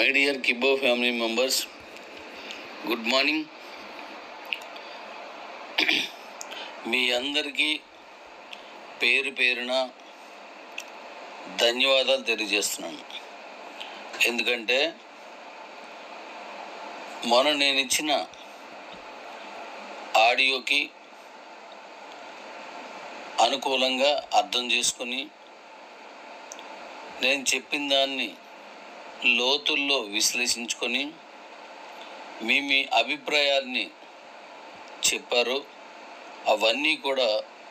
My dear కిబ్బో family members, good morning. మీ అందరికీ పేరు పేరున ధన్యవాదాలు తెలియజేస్తున్నాను. ఎందుకంటే మొన్న నేను ఇచ్చిన ఆడియోకి అనుకూలంగా అర్థం చేసుకుని నేను చెప్పిన దాన్ని లోతుల్లో విశ్లేషించుకొని మీ అభిప్రాయాన్ని చెప్పారు. అవన్నీ కూడా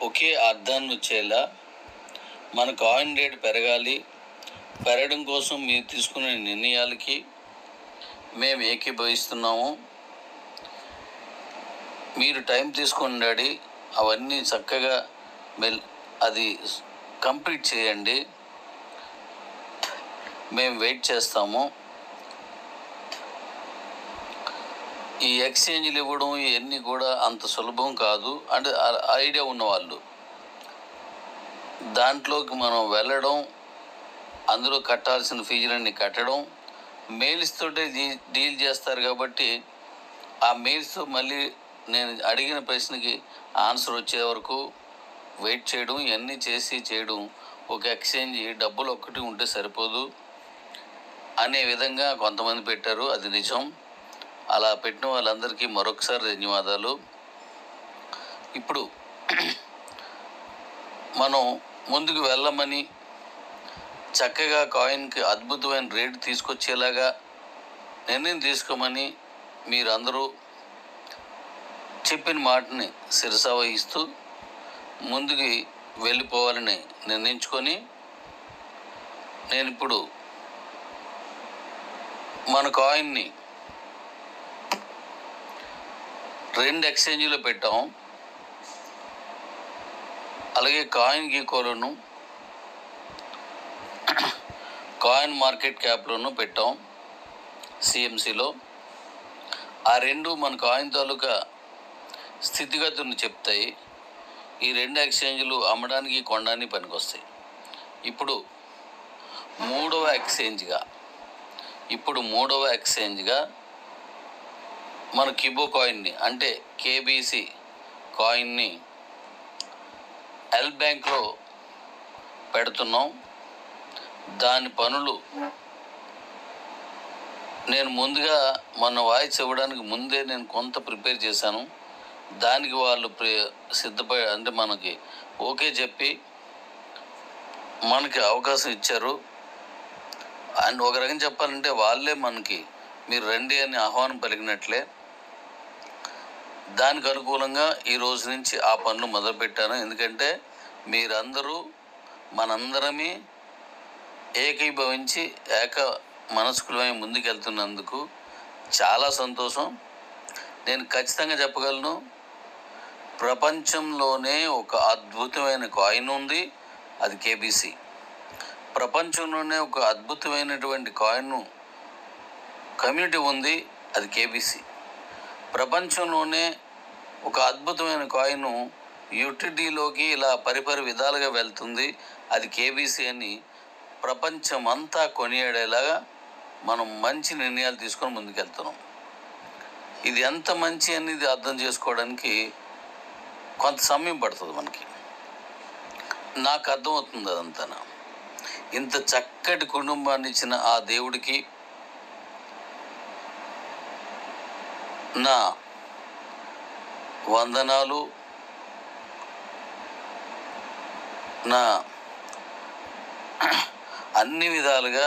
ఒకే అర్థాన్ని వచ్చేలా మన కాయిన్ రేట్ పెరగడం కోసం మీరు తీసుకునే నిర్ణయాలకి మేము ఏకీభవిస్తున్నాము. మీరు టైం తీసుకుని అవన్నీ చక్కగా అది కంప్లీట్ చేయండి. మేము వెయిట్ చేస్తాము. ఈ ఎక్స్చేంజ్లు ఇవ్వడం ఇవన్నీ కూడా అంత సులభం కాదు. అంటే ఐడియా ఉన్నవాళ్ళు దాంట్లోకి మనం వెళ్ళడం, అందులో కట్టాల్సిన ఫీజులన్నీ కట్టడం, మెయిల్స్ తోటే డీల్ చేస్తారు. కాబట్టి ఆ మెయిల్స్తో మళ్ళీ నేను అడిగిన ప్రశ్నకి ఆన్సర్ వచ్చే వరకు వెయిట్ చేయడం, ఇవన్నీ చేయడం ఒక ఎక్స్చేంజ్ డబ్బులు ఒక్కటి ఉంటే సరిపోదు అనే విధంగా కొంతమంది పెట్టారు. అది నిజం. అలా పెట్టిన వాళ్ళందరికీ మరొకసారి ధన్యవాదాలు. ఇప్పుడు మనం ముందుకు వెళ్ళమని చక్కగా కాయిన్కి అద్భుతమైన రేటు తీసుకొచ్చేలాగా నిర్ణయం తీసుకోమని మీరందరూ చెప్పిన మాటని శిరసా వహిస్తూ ముందుకు వెళ్ళిపోవాలని నిర్ణయించుకొని నేను ఇప్పుడు మన కాయిన్ని 2 ఎక్స్చేంజ్లో పెట్టాం. అలాగే కాయిన్ గీకోలోను కాయిన్ మార్కెట్ క్యాప్లోను పెట్టాం, సిఎంసిలో. ఆ రెండు మన కాయిన్ తాలూకా స్థితిగతులను చెప్తాయి. ఈ 2 ఎక్స్చేంజ్లు అమ్మడానికి కొనడానికి పనికొస్తాయి. ఇప్పుడు మూడవ ఎక్స్చేంజ్గా మన కిబో కాయిన్ని అంటే కేబీసీ కాయిన్ని ఎల్ బ్యాంక్లో పెడుతున్నాం. దాని పనులు నేను ముందుగా మన వాయిస్ ఇవ్వడానికి ముందే నేను కొంత ప్రిపేర్ చేశాను. దానికి వాళ్ళు సిద్ధపడి అంటే మనకి ఓకే చెప్పి మనకి అవకాశం ఇచ్చారు. అండ్ ఒక రకం చెప్పాలంటే వాళ్ళే మనకి మీరు రండి అని ఆహ్వానం పలికినట్లే. దానికి అనుకూలంగా ఈ రోజు నుంచి ఆ పనులు మొదలుపెట్టాను. ఎందుకంటే మీరందరూ మనందరమే ఏకీభవించి మనస్కులమై ముందుకెళ్తున్నందుకు చాలా సంతోషం. నేను ఖచ్చితంగా చెప్పగలను, ప్రపంచంలోనే ఒక అద్భుతమైన కాయిన్ ఉంది, అది కేబీసీ. ప్రపంచంలోనే ఒక అద్భుతమైనటువంటి కాయిన్ కమ్యూనిటీ ఉంది, అది కేబీసీ. ప్రపంచంలోనే ఒక అద్భుతమైన కాయిన్ యూటిలిటీలోకి ఇలా పరిపరి విధాలుగా వెళ్తుంది, అది కేబీసీ అని ప్రపంచమంతా కొనియాడేలాగా మనం మంచి నిర్ణయాలు తీసుకొని ముందుకెళ్తున్నాం. ఇది ఎంత మంచి అనేది అర్థం చేసుకోవడానికి కొంత సమయం పడుతుంది మనకి. నాకు అర్థమవుతుంది అదంతా. ఇంత చక్కటి కుటుంబాన్ని ఇచ్చిన ఆ దేవుడికి నా వందనాలు, నా అన్ని విధాలుగా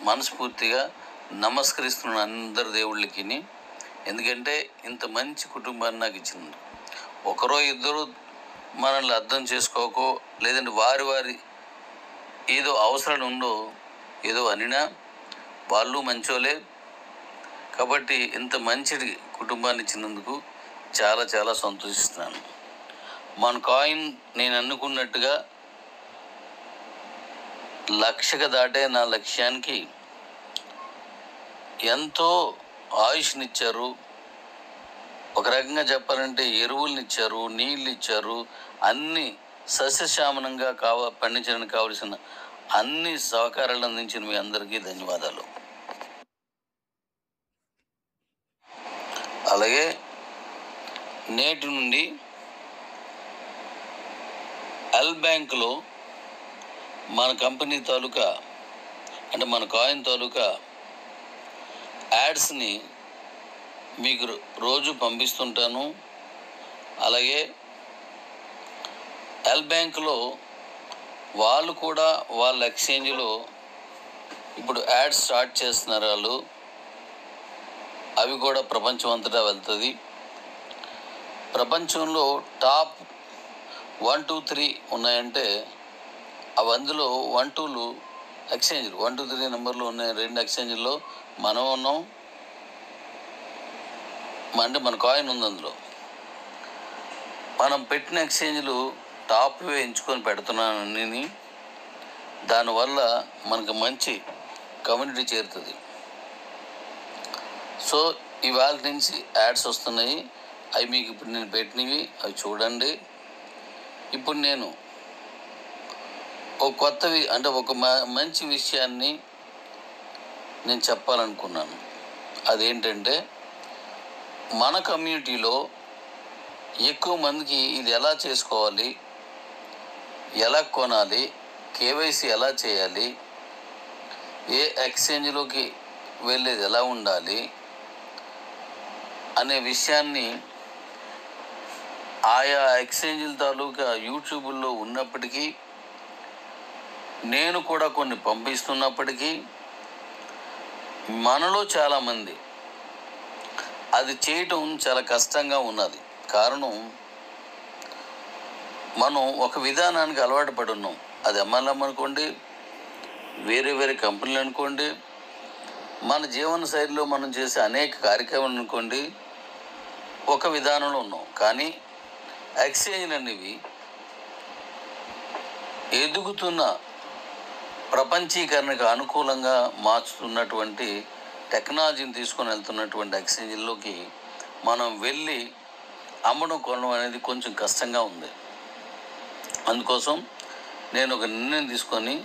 మనస్ఫూర్తిగా నమస్కరిస్తున్నాను అందరి దేవుళ్ళకి. ఎందుకంటే ఇంత మంచి కుటుంబాన్ని నాకు ఇచ్చింది. ఒకరో ఇద్దరు మనల్ని అర్థం చేసుకోకో, లేదంటే వారి ఏదో అవసరాలు ఉండో ఏదో అనినా వాళ్ళు మంచోలే. కాబట్టి ఇంత మంచి కుటుంబాన్ని ఇచ్చినందుకు చాలా చాలా సంతోషిస్తున్నాను. మన కాయిన్ నేను అనుకున్నట్టుగా 1,00,000 దాటే నా లక్ష్యానికి ఎంతో ఆయుష్నిచ్చారు. ఒక రకంగా చెప్పాలంటే ఎరువులనిచ్చారు, నీళ్ళు ఇచ్చారు, అన్ని సస్యశ్యామనంగా పండించడానికి కావలసిన అన్ని సహకారాలు అందించిన మీ అందరికీ ధన్యవాదాలు. అలాగే నేటి నుండి ఎల్ బ్యాంక్లో మన కంపెనీ తాలూకా అంటే మన కాయిన్ తాలూకా యాడ్స్ని మీకు రోజు పంపిస్తుంటాను. అలాగే ఎల్ బ్యాంక్లో వాళ్ళు కూడా వాళ్ళ ఎక్స్చేంజ్లో ఇప్పుడు యాడ్స్ స్టార్ట్ చేస్తున్నారు వాళ్ళు. అవి కూడా ప్రపంచం అంతటా వెళ్తుంది. ప్రపంచంలో టాప్ 1, 2, 3 ఉన్నాయంటే అవి అందులో 1, 2లు ఎక్స్చేంజ్లు 1, 2, 3 నెంబర్లు ఉన్నాయి. 2 ఎక్స్చేంజ్ల్లో మనం ఉన్నాం, అంటే మన కాయిన్ ఉంది. అందులో మనం పెట్టిన ఎక్స్చేంజ్లు టాప్వే ఎంచుకొని పెడుతున్నాను అన్నీ. దానివల్ల మనకు మంచి కమ్యూనిటీ చేరుతుంది. సో ఇవాళ నుంచి యాడ్స్ వస్తున్నాయి. అవి మీకు ఇప్పుడు నేను పెట్టినవి, అవి చూడండి. ఇప్పుడు నేను ఒక కొత్తవి అంటే ఒక మంచి విషయాన్ని నేను చెప్పాలనుకున్నాను. అదేంటంటే మన కమ్యూనిటీలో ఎక్కువ మందికి ఇది ఎలా చేసుకోవాలి, ఎలా కొనాలి, కేవైసీ ఎలా చేయాలి, ఏ ఎక్స్చేంజ్లోకి వెళ్ళేది ఎలా ఉండాలి అనే విషయాన్ని ఆయా ఎక్స్చేంజ్ల తాలూకా యూట్యూబ్లో ఉన్నప్పటికీ, నేను కూడా కొన్ని పంపిస్తున్నప్పటికీ మనలో చాలామంది అది చేయటం చాలా కష్టంగా ఉన్నది. కారణం మనం ఒక విధానానికి అలవాటు పడి ఉన్నాం. అది MLM అనుకోండి, వేరే వేరే కంపెనీలు అనుకోండి, మన జీవన శైలిలో మనం చేసే అనేక కార్యక్రమాలు అనుకోండి, ఒక విధానంలో ఉన్నాం. కానీ ఎక్స్చేంజ్లు అనేవి ఎదుగుతున్న ప్రపంచీకరణకు అనుకూలంగా మార్చుతున్నటువంటి టెక్నాలజీని తీసుకొని వెళ్తున్నటువంటి ఎక్స్చేంజ్ల్లోకి మనం వెళ్ళి అమ్మడం కొనడం అనేది కొంచెం కష్టంగా ఉంది. అందుకోసం నేను ఒక నిర్ణయం తీసుకొని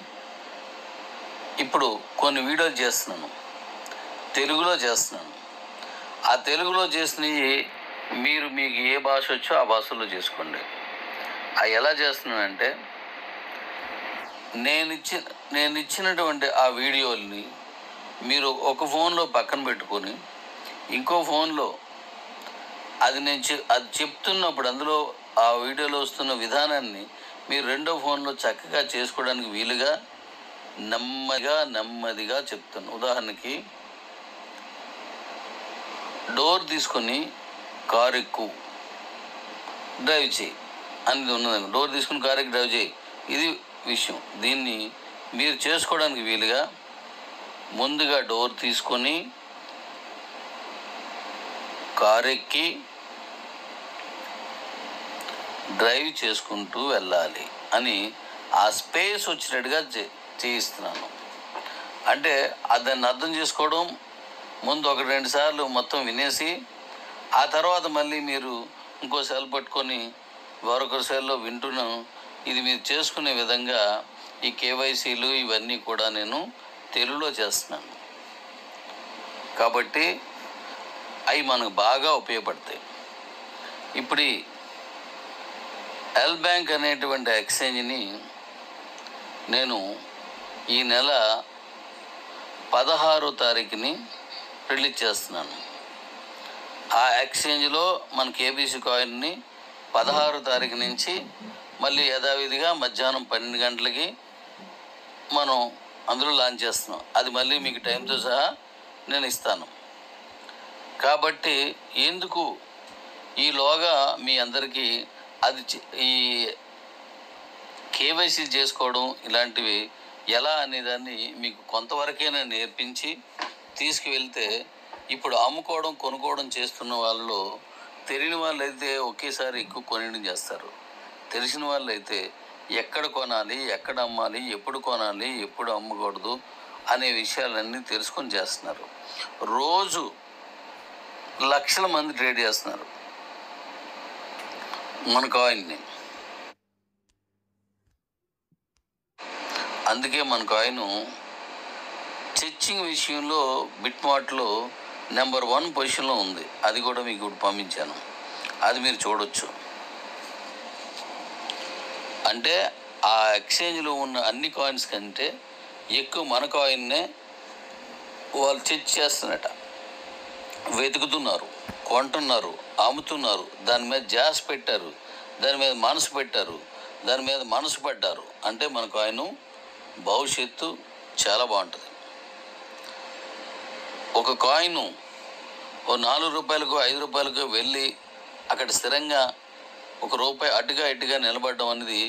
ఇప్పుడు కొన్ని వీడియోలు చేస్తున్నాను, తెలుగులో చేస్తున్నాను. ఆ తెలుగులో చేసినవి మీకు ఏ భాష వచ్చో ఆ భాషలో చేసుకోండి. అవి ఎలా చేస్తున్నానంటే నేను ఇచ్చినటువంటి ఆ వీడియోల్ని మీరు ఒక ఫోన్లో పక్కన పెట్టుకొని ఇంకో ఫోన్లో అది చెప్తున్నప్పుడు అందులో ఆ వీడియోలో వస్తున్న విధానాన్ని మీరు రెండో ఫోన్లో చక్కగా చేసుకోవడానికి వీలుగా నెమ్మదిగా చెప్తాను. ఉదాహరణకి, డోర్ తీసుకొని కారు ఎక్కు, డ్రైవ్ చేయి అనేది ఉన్నదండి. డోర్ తీసుకుని కారు ఎక్కి డ్రైవ్ చేయి, ఇది విషయం. దీన్ని మీరు చేసుకోవడానికి వీలుగా ముందుగా డోర్ తీసుకొని కారు ఎక్కి డ్రైవ్ చేసుకుంటూ వెళ్ళాలి అని ఆ స్పేస్ వచ్చినట్టుగా చేయిస్తున్నాను. అంటే దాన్ని అర్థం చేసుకోవడం ముందు 1-2 సార్లు మొత్తం వినేసి ఆ తర్వాత మళ్ళీ మీరు ఇంకో సెల్ పట్టుకొని మరొక సెల్లో వింటున్నాం. ఇది మీరు చేసుకునే విధంగా ఈ కేవైసీలు ఇవన్నీ కూడా నేను తెలుగులో చేస్తున్నాను. కాబట్టి అవి మనకు బాగా ఉపయోగపడతాయి. ఇప్పుడు ఈ ఎల్ బ్యాంక్ అనేటువంటి ఎక్స్చేంజ్ని నేను ఈ నెల 16వ తారీఖుని రిలీజ్ చేస్తున్నాను. ఆ ఎక్స్చేంజ్లో మన కేబీసీ కాయిన్ని 16వ తారీఖు నుంచి మళ్ళీ యథావిధిగా మధ్యాహ్నం 12 గంటలకి మనం అందులో లాంచ్ చేస్తున్నాం. అది మళ్ళీ మీకు టైంతో సహా నేను ఇస్తాను. కాబట్టి ఎందుకు ఈలోగా మీ అందరికీ ఈ కేవైసీ చేసుకోవడం ఇలాంటివి ఎలా అనేదాన్ని మీకు కొంతవరకైనా నేర్పించి తీసుకువెళ్తే, ఇప్పుడు అమ్ముకోవడం కొనుక్కోవడం చేస్తున్న వాళ్ళలో తెలియని వాళ్ళు అయితే ఒకేసారి ఎక్కువ కొనడం చేస్తారు. తెలిసిన వాళ్ళు అయితే ఎక్కడ కొనాలి, ఎక్కడ అమ్మాలి, ఎప్పుడు కొనాలి, ఎప్పుడు అమ్మకూడదు అనే విషయాలన్నీ తెలుసుకొని చేస్తున్నారు. రోజు లక్షల మంది ట్రేడ్ చేస్తున్నారు మన కాయిన్ని. అందుకే మన కాయిన్ స్టిచ్చింగ్ విషయంలో బిట్మార్ట్లో నెంబర్ 1 పొజిషన్లో ఉంది. అది కూడా మీకు ఇప్పుడు పంపించాను, అది మీరు చూడొచ్చు. అంటే ఆ ఎక్స్చేంజ్లో ఉన్న అన్ని కాయిన్స్ కంటే ఎక్కువ మన కాయిన్నే వాళ్ళు చెక్ చేస్తున్నట, వెతుకుతున్నారు, కొంటున్నారు, అమ్ముతున్నారు, దాని మీద జాస్ పెట్టారు, దాని మీద మనసు పెట్టారు, దాని మీద మనసు పడ్డారు. అంటే మన కాయిన్ భవిష్యత్తు చాలా బాగుంటుంది. ఒక కాయిన్ ఓ 4 రూపాయలకు 5 రూపాయలకు వెళ్ళి అక్కడ స్థిరంగా ₹1 అటుగా ఇటుగా నిలబడడం అనేది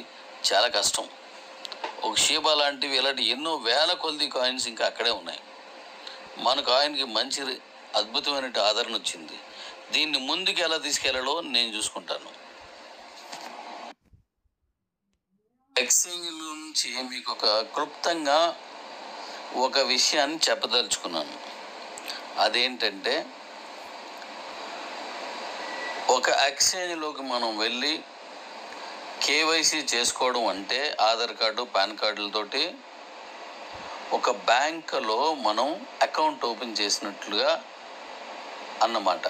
చాలా కష్టం. ఒక షీబా లాంటివి ఇలాంటి ఎన్నో వేల కొద్ది కాయిన్స్ ఇంకా అక్కడే ఉన్నాయి. మన కాయిన్కి మంచి అద్భుతమైన ఆదరణ వచ్చింది. దీన్ని ముందుకు ఎలా తీసుకెళ్లాలో నేను చూసుకుంటాను. ఎక్స్చేంజ్ నుంచి మీకు ఒక క్లుప్తంగా ఒక విషయాన్ని చెప్పదలుచుకున్నాను. అదేంటంటే, ఒక ఎక్స్చేంజ్లోకి మనం వెళ్ళి కేవైసీ చేసుకోవడం అంటే ఆధార్ కార్డు, పాన్ కార్డులతోటి ఒక బ్యాంకులో మనం అకౌంట్ ఓపెన్ చేసినట్లుగా అన్నమాట.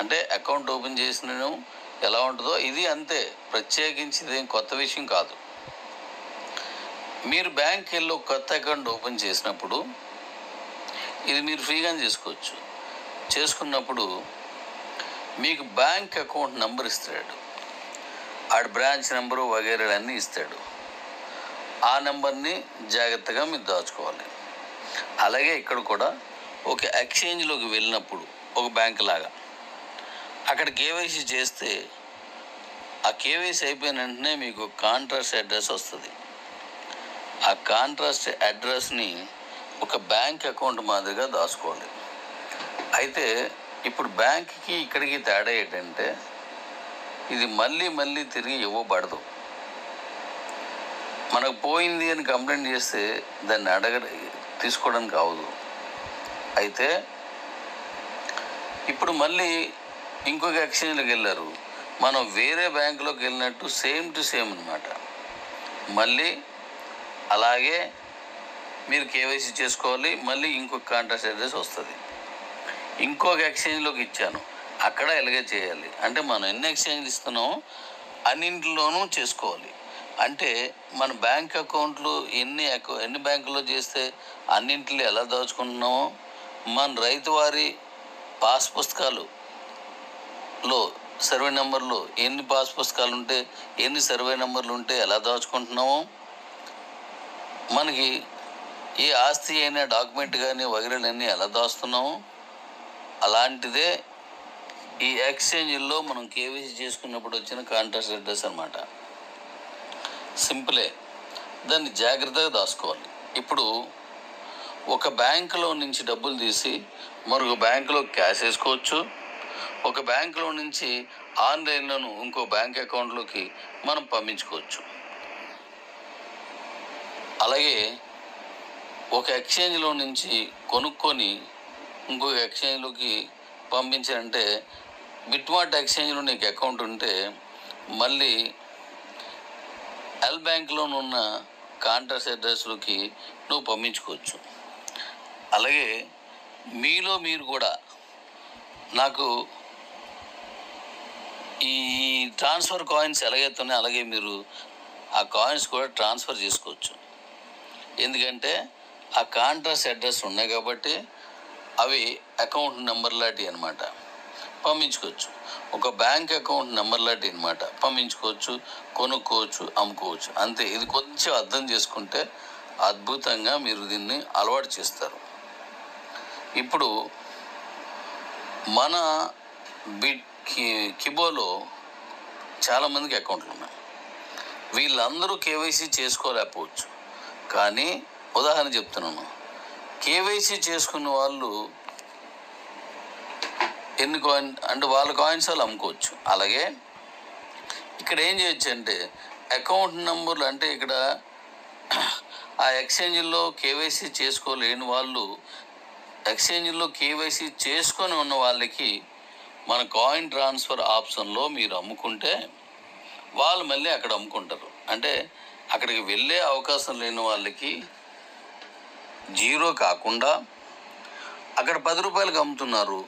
అంటే అకౌంట్ ఓపెన్ చేసిన ఎలా ఉంటుందో ఇది అంతే, ప్రత్యేకించి ఇదేం కొత్త విషయం కాదు. మీరు బ్యాంక్కి వెళ్ళి ఒక కొత్త అకౌంట్ ఓపెన్ చేసినప్పుడు ఇది మీరు ఫ్రీగానే చేసుకోవచ్చు. చేసుకున్నప్పుడు మీకు బ్యాంక్ అకౌంట్ నెంబర్ ఇస్తాడు, ఆడు బ్రాంచ్ నెంబరు వగైరా అన్నీ ఇస్తాడు. ఆ నెంబర్ని జాగ్రత్తగా మీరు దాచుకోవాలి. అలాగే ఇక్కడ కూడా ఒక ఎక్స్చేంజ్లోకి వెళ్ళినప్పుడు ఒక బ్యాంక్ లాగా అక్కడ కేవైసీ చేస్తే ఆ కేవైసీ అయిపోయిన వెంటనే మీకు కాంట్రాస్ట్ అడ్రస్ వస్తుంది. ఆ కాంట్రాస్ట్ అడ్రస్ని ఒక బ్యాంక్ అకౌంట్ మాదిరిగా దాచుకోవాలి. అయితే ఇప్పుడు బ్యాంక్కి ఇక్కడికి తేడా ఏంటంటే, ఇది మళ్ళీ తిరిగి ఇవ్వబడదు. మనకు పోయింది అని కంప్లైంట్ చేస్తే దాన్ని తీసుకోవడానికి అవ్వదు. అయితే ఇప్పుడు మళ్ళీ ఇంకొక ఎక్స్చేంజ్లోకి వెళ్ళారు, మనం వేరే బ్యాంకులోకి వెళ్ళినట్టు సేమ్ టు సేమ్ అనమాట. మళ్ళీ అలాగే మీరు కేవైసీ చేసుకోవాలి. మళ్ళీ ఇంకొక కాంట్రాక్ట్ అడ్రస్ వస్తుంది. ఇంకొక ఎక్స్చేంజ్లోకి ఇచ్చాను, అక్కడ ఇలాగే చేయాలి. అంటే మనం ఎన్ని ఎక్స్చేంజ్లు ఇస్తున్నామో అన్నింటిలోనూ చేసుకోవాలి. అంటే మన బ్యాంక్ అకౌంట్లు ఎన్ని బ్యాంకుల్లో చేస్తే అన్నింటిలో ఎలా దాచుకుంటున్నామో, మన రైతు వారి పాస్ పుస్తకాలులో సర్వే నెంబర్లు ఎన్ని పాస్ పుస్తకాలు ఉంటే ఎన్ని సర్వే నెంబర్లు ఉంటే ఎలా దాచుకుంటున్నామో, మనకి ఏ ఆస్తి అయినా డాక్యుమెంట్ కానీ వగైరాలన్నీ ఎలా దాస్తున్నామో అలాంటిదే ఈ ఎక్స్చేంజ్లో మనం కేవైసీ చేసుకున్నప్పుడు వచ్చిన కాంట్రాక్ట్ అడ్రస్ అనమాట. సింపులే, దాన్ని జాగ్రత్తగా దాచుకోవాలి. ఇప్పుడు ఒక బ్యాంకులో నుంచి డబ్బులు తీసి మరొక బ్యాంకులో క్యాష్ వేసుకోవచ్చు. ఒక బ్యాంకులో నుంచి ఆన్లైన్లోను ఇంకో బ్యాంక్ అకౌంట్లోకి మనం పంపించుకోవచ్చు. అలాగే ఒక ఎక్స్చేంజ్లో నుంచి కొనుక్కొని ఇంకొక ఎక్స్చేంజ్లోకి పంపించాలంటే బిట్మార్ట్ ఎక్స్చేంజ్లో నీకు అకౌంట్ ఉంటే మళ్ళీ ఎల్ బ్యాంక్లోనున్న కాంట్రాక్ట్ అడ్రస్లోకి నువ్వు పంపించుకోవచ్చు. అలాగే మీలో మీరు కూడా నాకు ఈ ట్రాన్స్ఫర్ కాయిన్స్ ఎలాగైతున్నాయో అలాగే మీరు ఆ కాయిన్స్ కూడా ట్రాన్స్ఫర్ చేసుకోవచ్చు. ఎందుకంటే ఆ కాంట్రాక్ట్ అడ్రస్ ఉన్నాయి కాబట్టి అవి అకౌంట్ నెంబర్ లాంటివి అనమాట, పంపించుకోవచ్చు. ఒక బ్యాంక్ అకౌంట్ నెంబర్ లాంటివి అనమాట, పంపించుకోవచ్చు, కొనుక్కోవచ్చు, అమ్ముకోవచ్చు. అంతే. ఇది కొంచెం అర్థం చేసుకుంటే అద్భుతంగా మీరు దీన్ని అలవాటు చేస్తారు. ఇప్పుడు మన కిబోలో చాలామందికి అకౌంట్లు ఉన్నాయి. వీళ్ళందరూ కేవైసీ చేసుకోలేకపోవచ్చు. కానీ ఉదాహరణ చెప్తున్నాను, కేవైసీ చేసుకున్న వాళ్ళు ఎన్ని కాయిన్ అంటే వాళ్ళ కాయిన్స్ వాళ్ళు అమ్ముకోవచ్చు. అలాగే ఇక్కడ ఏం చేయొచ్చు అంటే అకౌంట్ నెంబర్లు, అంటే ఇక్కడ ఆ ఎక్స్చేంజ్లో కేవైసీ చేసుకోలేని వాళ్ళు ఎక్స్చేంజ్లో కేవైసీ చేసుకొని ఉన్న వాళ్ళకి మన కాయిన్ ట్రాన్స్ఫర్ ఆప్షన్లో మీరు అమ్ముకుంటే వాళ్ళు మళ్ళీ అక్కడ అమ్ముకుంటారు. అంటే అక్కడికి వెళ్ళే అవకాశం లేని వాళ్ళకి జీరో కాకుండా అక్కడ 10 రూపాయలకు అమ్ముతున్నారు,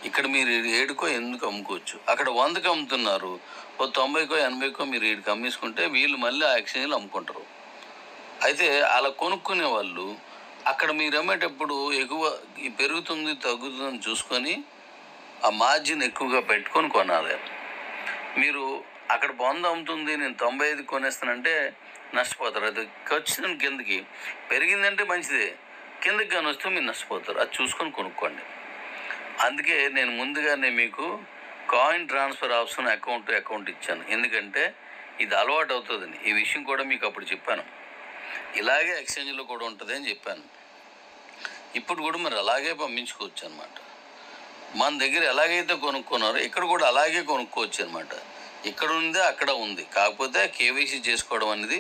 ఇక్కడ మీరు 7కో 8కో అమ్ముకోవచ్చు. అక్కడ 100కి అమ్ముతున్నారు, ఓ 90కో 80కో మీరు వీడికి అమ్మేసుకుంటే వీళ్ళు మళ్ళీ ఆ ఎక్స్చేంజ్లో అమ్ముకుంటారు. అయితే అలా కొనుక్కునే వాళ్ళు అక్కడ మీరు అమ్మేటప్పుడు ఎగువ పెరుగుతుంది తగ్గుతుందని చూసుకొని ఆ మార్జిన్ ఎక్కువగా పెట్టుకొని కొనాలి. మీరు అక్కడ 100 అమ్ముతుంది, నేను 95 కొనేస్తానంటే నష్టపోతారు. అది ఖర్చు కిందకి పెరిగిందంటే మంచిదే, కిందకి కానీ వస్తే మీరు నష్టపోతారు. అది చూసుకొని కొనుక్కోండి. అందుకే నేను ముందుగానే మీకు coin transfer option account to account ఇచ్చాను. ఎందుకంటే ఇది అలవాటు అవుతుందని. ఈ విషయం కూడా మీకు అప్పుడు చెప్పాను. ఇలాగే ఎక్స్చేంజ్లో కూడా ఉంటుంది అని చెప్పాను. ఇప్పుడు కూడా మరి అలాగే పంపించుకోవచ్చు అనమాట. మన దగ్గర ఎలాగైతే కొనుక్కున్నారో ఇక్కడ కూడా అలాగే కొనుక్కోవచ్చు అనమాట. ఇక్కడ ఉందే అక్కడ ఉంది. కాకపోతే కేవైసీ చేసుకోవడం అనేది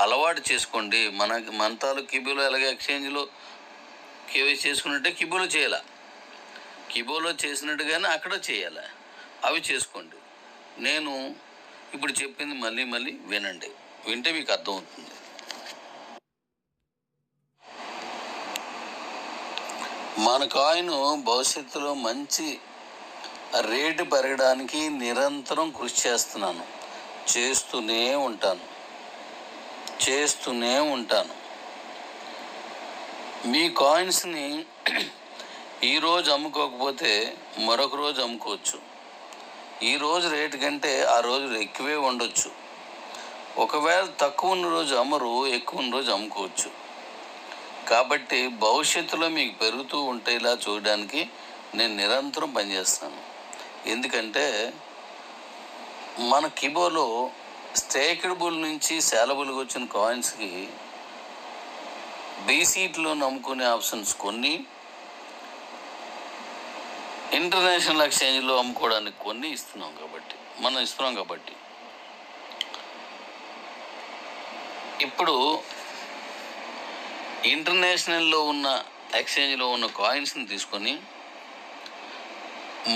అలవాటు చేసుకోండి. మన తాలూకు కిబోలో ఎలాగే ఎక్స్చేంజ్లో కేవైసీ చేసుకున్నట్టే కిబోలో చేయాలి. కిబోలో చేసినట్టుగానే అక్కడ చేయాలి. అవి చేసుకోండి. నేను ఇప్పుడు చెప్పింది మళ్ళీ మళ్ళీ వినండి, వింటే మీకు అర్థమవుతుంది. మన కాయిన్ భవిష్యత్తులో మంచి రేటు పెరగడానికి నిరంతరం కృషి చేస్తున్నాను, చేస్తూనే ఉంటాను. మీ కాయిన్స్ని ఈరోజు అమ్ముకోకపోతే మరొక రోజు అమ్ముకోవచ్చు. ఈరోజు రేటు కంటే ఆ రోజు ఎక్కువే ఉండొచ్చు. ఒకవేళ తక్కువ ఉన్న రోజు అమ్మరు, ఎక్కువ ఉన్న రోజు అమ్ముకోవచ్చు. కాబట్టి భవిష్యత్తులో మీకు పెరుగుతూ ఉండేలా చూడడానికి నేను నిరంతరం పనిచేస్తాను. ఎందుకంటే మన కిబోలో స్టేకబుల్ నుంచి సేలబుల్గా వచ్చిన కాయిన్స్కి బీసీట్లో అమ్ముకునే ఆప్షన్స్ కొన్ని, ఇంటర్నేషనల్ ఎక్స్చేంజ్లో అమ్ముకోవడానికి కొన్ని మనం ఇస్తున్నాం కాబట్టి ఇప్పుడు ఇంటర్నేషనల్లో ఉన్న ఎక్స్చేంజ్లో ఉన్న కాయిన్స్ని తీసుకొని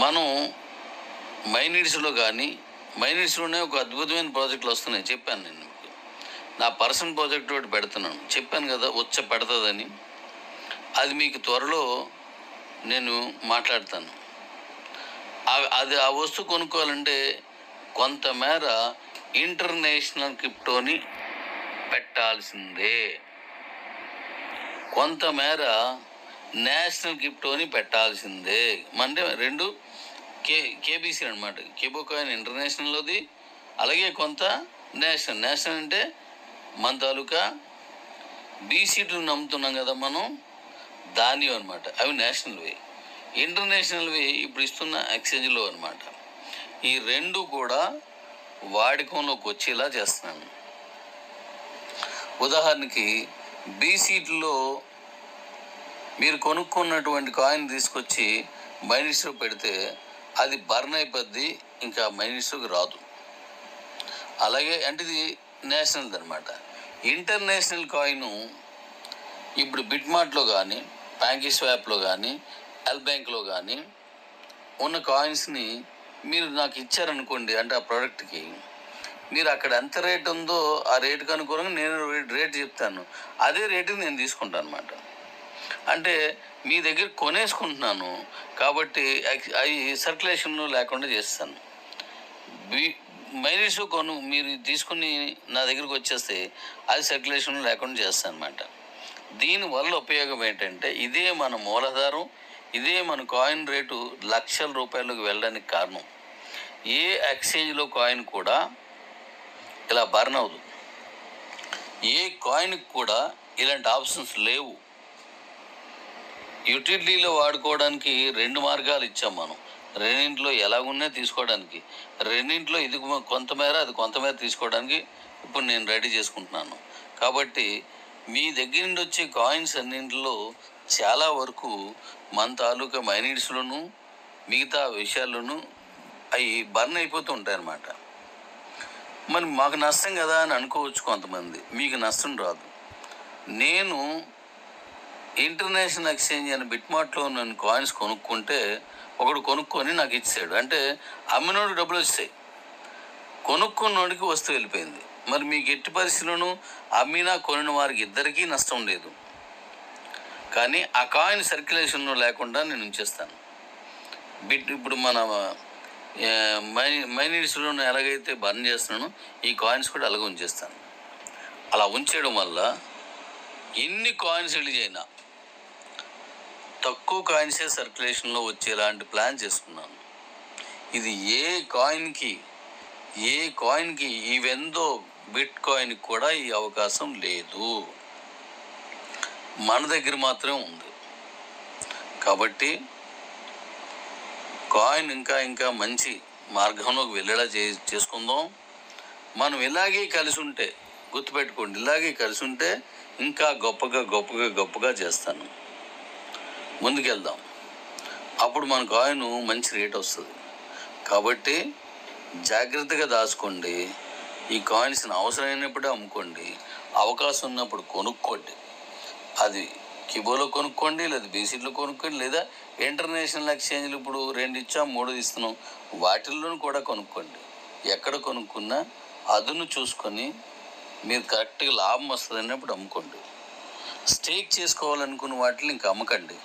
మనం మైనిట్స్లోనే ఒక అద్భుతమైన ప్రాజెక్టులు వస్తున్నాయి. చెప్పాను నేను మీకు. నా పర్సనల్ ప్రాజెక్ట్ ఒకటి పెడుతున్నాను, చెప్పాను కదా, పెడుతుందని. అది మీకు త్వరలో నేను మాట్లాడతాను. ఆ వస్తువు కొనుక్కోవాలంటే కొంతమేర ఇంటర్నేషనల్ క్రిప్టోని పెట్టాల్సిందే, కొంతమేర నేషనల్ క్రిప్టోని పెట్టాల్సిందే. అంటే రెండు కేబీసీ అనమాట. కిబో కాయిన్ ఇంటర్నేషనల్లోది, అలాగే కొంత నేషనల్ అంటే మన తాలూకా బీసీట్లు నమ్ముతున్నాం కదా మనం, దాని అనమాట. అవి నేషనల్వి. ఇంటర్నేషనల్వి ఇప్పుడు ఇస్తున్న ఎక్స్చేంజ్లో అనమాట. ఈ రెండు కూడా వాడకంలోకి వచ్చేలా చేస్తున్నాను. ఉదాహరణకి బీసీట్లో మీరు కొనుక్కున్నటువంటి కాయిన్ తీసుకొచ్చి మైనిట్స్లో పెడితే అది బర్న్ అయిపోద్ది, ఇంకా మైనిట్స్లోకి రాదు. అలాగే అంటే ఇది నేషనల్ది అనమాట. ఇంటర్నేషనల్ కాయిన్ ఇప్పుడు బిట్మార్ట్లో కానీ, ప్యాంకీ స్వాప్లో కానీ, ఎల్ బ్యాంక్లో కానీ ఉన్న కాయిన్స్ని మీరు నాకు ఇచ్చారనుకోండి, అంటే ఆ ప్రోడక్ట్కి మీరు అక్కడ ఎంత రేట్ ఉందో ఆ రేటుకి అనుకూలంగా నేను రేట్ చెప్తాను, అదే రేటుకి నేను తీసుకుంటాను అనమాట. అంటే మీ దగ్గర కొనేసుకుంటున్నాను కాబట్టి అవి సర్క్యులేషన్లో లేకుండా చేస్తాను. మైనిట్స్ మీరు తీసుకుని నా దగ్గరకు వచ్చేస్తే అది సర్క్యులేషన్లో లేకుండా చేస్తాను అనమాట. దీనివల్ల ఉపయోగం ఏంటంటే ఇదే మన మూలాధారం, ఇదే మన కాయిన్ రేటు లక్షల రూపాయలకు వెళ్ళడానికి కారణం. ఏ ఎక్స్చేంజ్లో కాయిన్ కూడా ఇలా బర్న్ అవ్వదు. ఏ కాయిన్కి కూడా ఇలాంటి ఆప్షన్స్ లేవు. యూటిలిటీలో వాడుకోవడానికి 2 మార్గాలు ఇచ్చాం మనం. రెండింటిలో ఎలాగున్నా తీసుకోవడానికి, రెండింటిలో ఇది కొంతమేర అది కొంతమేర తీసుకోవడానికి ఇప్పుడు నేను రెడీ చేసుకుంటున్నాను. కాబట్టి మీ దగ్గర నుండి వచ్చే కాయిన్స్ అన్నింటిలో చాలా వరకు మన తాలూకా మైనిట్స్లోను మిగతా విషయాల్లోనూ అవి బర్న్ అయిపోతూ ఉంటాయి అన్నమాట. మరి మాకు నష్టం కదా అని అనుకోవచ్చు కొంతమంది, మీకు నష్టం రాదు. నేను ఇంటర్నేషనల్ ఎక్స్చేంజ్ అని బిట్మార్ట్లో నేను కాయిన్స్ కొనుక్కుంటే ఒకడు కొనుక్కొని నాకు ఇచ్చాడు, అంటే అమ్మినోడికి డబ్బులు వచ్చాయి, కొనుక్కున్నోడికి వస్తువు వెళ్ళిపోయింది. మరి మీకు ఎట్టి పరిస్థితుల్లోనూ అమ్మినా కొనిన వారికి ఇద్దరికీ నష్టం లేదు. కానీ ఆ కాయిన్ సర్క్యులేషన్లో లేకుండా నేను ఉంచేస్తాను. ఇప్పుడు మన మైనీడ్స్లో ఎలాగైతే బర్న్ చేస్తున్నానో ఈ కాయిన్స్ కూడా అలాగే ఉంచేస్తాను. అలా ఉంచేయడం వల్ల ఎన్ని కాయిన్స్ రిలీజ్ అయినా తక్కువ కాయిన్సే సర్క్యులేషన్లో వచ్చేలాంటి ప్లాన్ చేసుకున్నాను. ఇది ఏ కాయిన్కి ఈవెందో బిట్ కాయిన్కి కూడా ఈ అవకాశం లేదు, మన దగ్గర మాత్రమే ఉంది. కాబట్టి కాయిన్ ఇంకా మంచి మార్గంలోకి వెళ్ళేలా చేసుకుందాం. మనం ఇలాగే కలిసి ఉంటే, గుర్తుపెట్టుకోండి, ఇలాగే కలిసి ఉంటే ఇంకా గొప్పగా చేస్తాను. ముందుకెళ్దాం. అప్పుడు మన కాయిన్ మంచి రేట్ వస్తుంది. కాబట్టి జాగ్రత్తగా దాచుకోండి. ఈ కాయిన్స్ని అవసరమైనప్పుడే అమ్ముకోండి, అవకాశం ఉన్నప్పుడు కొనుక్కోండి. అది కిబోలో కొనుక్కోండి, లేదా బీసీలో కొనుక్కోండి, లేదా ఇంటర్నేషనల్ ఎక్స్చేంజ్లు ఇప్పుడు 2 ఇచ్చాం 3 ఇస్తున్నాం, వాటిల్లోనూ కూడా కొనుక్కోండి. ఎక్కడ కొనుక్కున్నా అదును చూసుకొని మీరు కరెక్ట్గా లాభం వస్తుంది అన్నప్పుడు అమ్ముకోండి. స్టేక్ చేసుకోవాలనుకున్న వాటిని ఇంకా అమ్మకండి.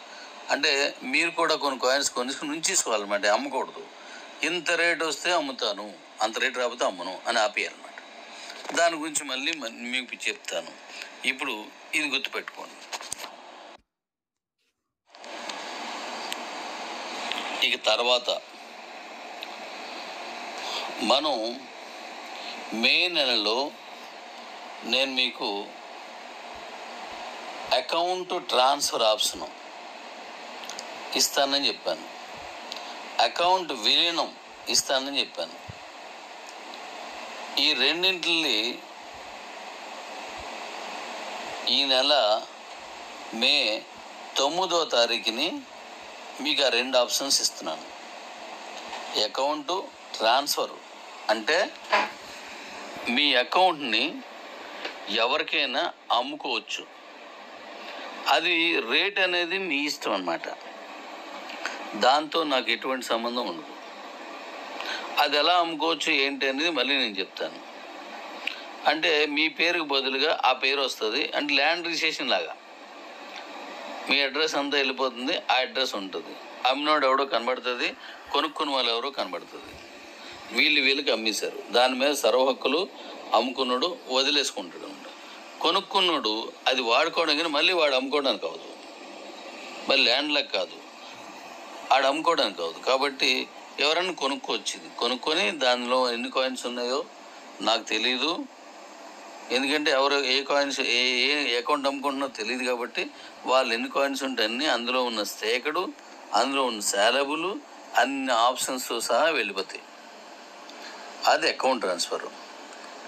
అంటే మీరు కూడా కొన్ని కాయిన్స్ కొనుక్కొని ఉంచేసుకోవాలన్నమాట, అమ్మకూడదు. ఇంత రేట్ వస్తే అమ్ముతాను, అంత రేట్ రాకపోతే అమ్మను అని ఆపేయాలన్నమాట. దాని గురించి మళ్ళీ మీకు చెప్తాను. ఇప్పుడు ఇది గుర్తుపెట్టుకోండి. ఇక తర్వాత మనం మే నెలలో నేను మీకు అకౌంట్ ట్రాన్స్ఫర్ ఆప్షను ఇస్తానని చెప్పాను, అకౌంట్ విలీనం ఇస్తానని చెప్పాను. ఈ రెండింటిని ఈ నెల మే 9వ తారీఖుని మీకు ఆ 2 ఆప్షన్స్ ఇస్తున్నాను. అకౌంట్ ట్రాన్స్ఫర్ అంటే మీ అకౌంట్ని ఎవరికైనా అమ్ముకోవచ్చు. అది రేట్ అనేది మీ ఇష్టం అన్నమాట, దాంతో నాకు ఎటువంటి సంబంధం ఉండదు. అది ఎలా అమ్ముకోవచ్చు ఏంటి అనేది మళ్ళీ నేను చెప్తాను. అంటే మీ పేరుకు బదులుగా ఆ పేరు వస్తుంది. అంటే ల్యాండ్ రిజిస్ట్రేషన్ లాగా మీ అడ్రస్ అంతా వెళ్ళిపోతుంది, ఆ అడ్రస్ ఉంటుంది. అమ్మినోడు ఎవడో కనబడుతుంది, కొనుక్కున్న వాళ్ళు ఎవరో కనబడుతుంది. వీళ్ళకి అమ్మేశారు, దాని మీద సర్వ హక్కులు అమ్ముకున్నాడు వదిలేసుకుంటాడు. కొనుక్కున్నాడు అది వాడుకోవడం, కానీ మళ్ళీ వాడు అమ్ముకోవడానికి కాదు, మళ్ళీ ల్యాండ్లకు కాదు, ఆడు అమ్ముకోవడానికి కాదు. కాబట్టి ఎవరన్నా కొనుక్కోవచ్చింది, కొనుక్కొని దానిలో ఎన్ని కాయిన్స్ ఉన్నాయో నాకు తెలీదు. ఎందుకంటే ఎవరు ఏ కాయిన్స్ ఏ అకౌంట్ అమ్ముకుంటున్నారో తెలియదు. కాబట్టి వాళ్ళు ఎన్ని కాయిన్స్ ఉంటే అన్నీ, అందులో ఉన్న స్టేకడు, అందులో ఉన్న శాలబుల్, అన్ని ఆప్షన్స్ సహా వెళ్ళిపోతాయి. అది అకౌంట్ ట్రాన్స్ఫర్.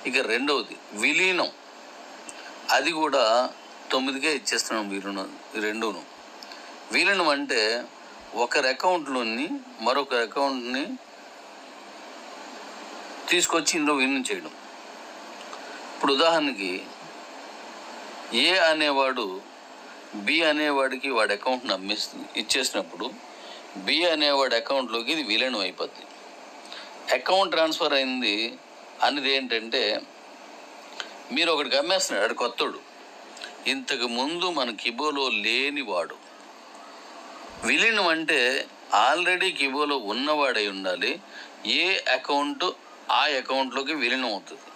ఇక రెండవది విలీనం. అది కూడా 9కే ఇచ్చేస్తున్నాం. రెండును విలీనం అంటే ఒకరి అకౌంట్లోని మరొక అకౌంట్ని తీసుకొచ్చి ఇందులో విలీనం చేయడం. ఇప్పుడు ఉదాహరణకి ఏ అనేవాడు బి అనేవాడికి వాడి అకౌంట్ని ఇచ్చేసినప్పుడు బి అనేవాడి అకౌంట్లోకి ఇది విలీనం అయిపోద్ది. అకౌంట్ ట్రాన్స్ఫర్ అయింది అనేది ఏంటంటే మీరు ఒకటికి అమ్మేస్తున్నాడు, ఆడు కొత్తడు, ఇంతకు ముందు మన కిబోలో లేనివాడు. విలీనం అంటే ఆల్రెడీ కిబోలో ఉన్నవాడై ఉండాలి. ఏ అకౌంట్ ఆ అకౌంట్లోకి విలీనం అవుతుంది.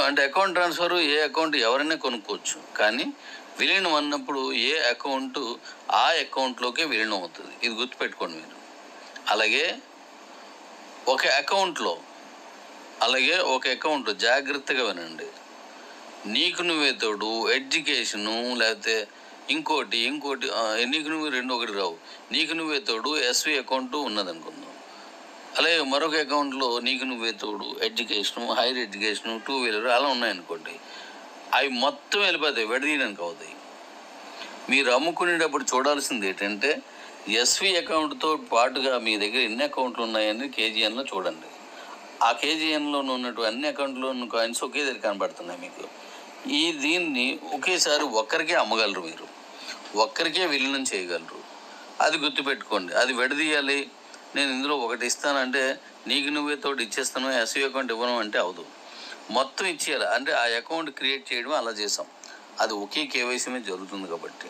అంటే అకౌంట్ ట్రాన్స్ఫర్ ఏ అకౌంట్ ఎవరైనా కొనుక్కోవచ్చు, కానీ విలీనం అన్నప్పుడు ఏ అకౌంట్ ఆ అకౌంట్లోకే విలీనం అవుతుంది. ఇది గుర్తుపెట్టుకోండి మీరు. అలాగే ఒక అకౌంట్ జాగ్రత్తగా వినండి. నీకు నువ్వే తోడు ఎడ్యుకేషను, లేకపోతే ఇంకోటి నీకు నువ్వు 2 ఒకటి రావు. నీకు నువ్వే తోడు ఎస్వి అకౌంట్ ఉన్నదనుకుందాం. అలాగే మరొక అకౌంట్లో నీకు నువ్వే తోడు ఎడ్యుకేషను, హైయర్ ఎడ్యుకేషను, 2 వీలర్ అలా ఉన్నాయనుకోండి. అవి మొత్తం వెళ్ళిపోతాయి, విడదీయడానికి అవుతాయి. మీరు అమ్ముకునేటప్పుడు చూడాల్సింది ఏంటంటే ఎస్వి అకౌంట్తో పాటుగా మీ దగ్గర ఎన్ని అకౌంట్లు ఉన్నాయని కేజీఎన్లో చూడండి. ఆ కేజీఎన్లో ఉన్నట్టు అన్ని అకౌంట్లో ఉన్న కాయిన్స్ ఒకే దగ్గర కనబడుతున్నాయి మీకు. దీన్ని ఒకేసారి ఒక్కరికే అమ్మగలరు, మీరు ఒక్కరికే విలీనం చేయగలరు. అది గుర్తుపెట్టుకోండి. అది విడదీయాలి. నేను ఇందులో ఒకటి ఇస్తానంటే నీకు నువ్వే తోటి ఇచ్చేస్తాను, ఎస్వి అకౌంట్ ఇవ్వను అంటే అవదు, మొత్తం ఇచ్చేయాలి. అంటే ఆ అకౌంట్ క్రియేట్ చేయడం అలా చేసాం. అది ఒకే కేవైసీ మీద జరుగుతుంది కాబట్టి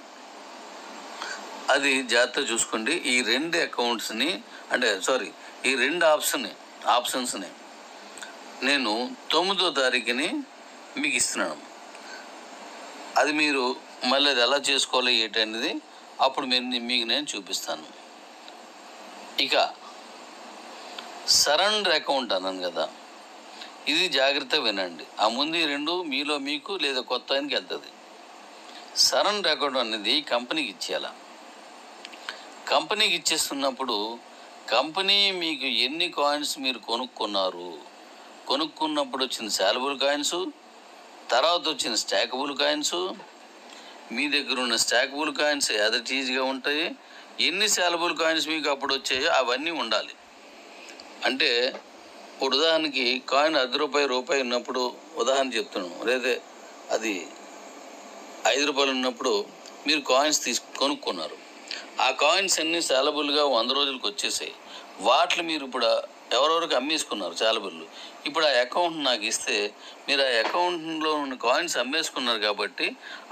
అది జాగ్రత్తగా చూసుకోండి. ఈ 2 అకౌంట్స్ని ఈ 2 ఆప్షన్స్ని నేను 9వ తారీఖుని మీకు ఇస్తున్నాను. అది మీరు మళ్ళీ అది ఎలా చేసుకోవాలి ఏంటనేది అప్పుడు మీకు నేను చూపిస్తాను. ఇక సరెండర్ అకౌంట్ అన్నాను కదా, ఇది జాగ్రత్తగా వినండి. ఆ ముందు 2 మీలో మీకు లేదా కొత్త ఆయనకి వెళ్తుంది. సరెండర్ అకౌంట్ అనేది కంపెనీకి ఇచ్చేయాల. కంపెనీకి ఇచ్చేస్తున్నప్పుడు కంపెనీ మీకు ఎన్ని కాయిన్స్ మీరు కొనుక్కున్నప్పుడు వచ్చిన శాలబుల్ కాయిన్స్, తర్వాత వచ్చిన స్టాకబుల్ కాయిన్స్, మీ దగ్గర ఉన్న స్టాకబుల్ కాయిన్స్ యాదటీజ్గా ఉంటాయి. ఎన్ని శాలబుల్ కాయిన్స్ మీకు అప్పుడు వచ్చాయో అవన్నీ ఉండాలి. అంటే ఇప్పుడు ఉదాహరణకి కాయిన్ ₹10 ఉన్నప్పుడు ఉదాహరణ చెప్తున్నాను, లేదా అది ₹5 ఉన్నప్పుడు మీరు కాయిన్స్ కొనుక్కున్నారు. ఆ కాయిన్స్ అన్నీ శాలబుల్గా 100 రోజులకు వచ్చేసాయి. వాటిని మీరు ఇప్పుడు ఎవరెవరికి అమ్మేసుకున్నారు శాలబుల్. ఇప్పుడు ఆ అకౌంట్ నాకు ఇస్తే మీరు ఆ అకౌంట్లో ఉన్న కాయిన్స్ అమ్మేసుకున్నారు కాబట్టి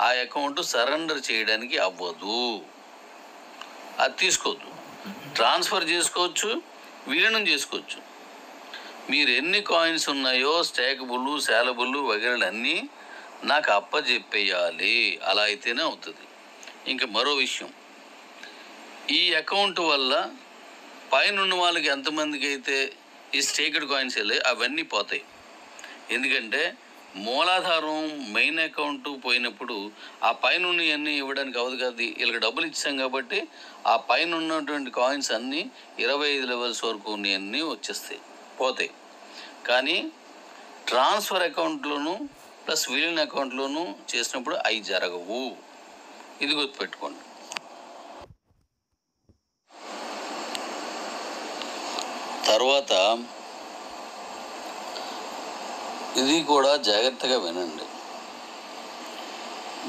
ఆ అకౌంట్ సరెండర్ చేయడానికి అవ్వదు. అది తీసుకోవద్దు. ట్రాన్స్ఫర్ చేసుకోవచ్చు, విలీనం చేసుకోవచ్చు. మీరు ఎన్ని కాయిన్స్ ఉన్నాయో స్టాకబుల్, శాలబుల్ వగైరాలు అన్నీ నాకు అప్పచెప్పేయాలి. అలా అయితేనే అవుతుంది. ఇంకా మరో విషయం, ఈ అకౌంట్ వల్ల పైన ఉన్న వాళ్ళకి ఎంతమందికి అయితే ఈ స్టేక్డ్ కాయిన్స్ వెళ్ళాయి అవన్నీ పోతాయి. ఎందుకంటే మూలాధారం మెయిన్ అకౌంట్ పోయినప్పుడు ఆ పైన ఉన్నవన్నీ ఇవ్వడానికి అవ్వదు కదా. వీళ్ళకి డబ్బులు ఇచ్చాం కాబట్టి ఆ పైన ఉన్నటువంటి కాయిన్స్ అన్నీ 25 లెవెల్స్ వరకు ఉన్నవన్నీ పోతాయి. కానీ ట్రాన్స్ఫర్ అకౌంట్లోను ప్లస్ విలీన అకౌంట్లోను చేసినప్పుడు అవి జరగవు. ఇది గుర్తుపెట్టుకోండి. తర్వాత ఇది కూడా జాగ్రత్తగా వినండి.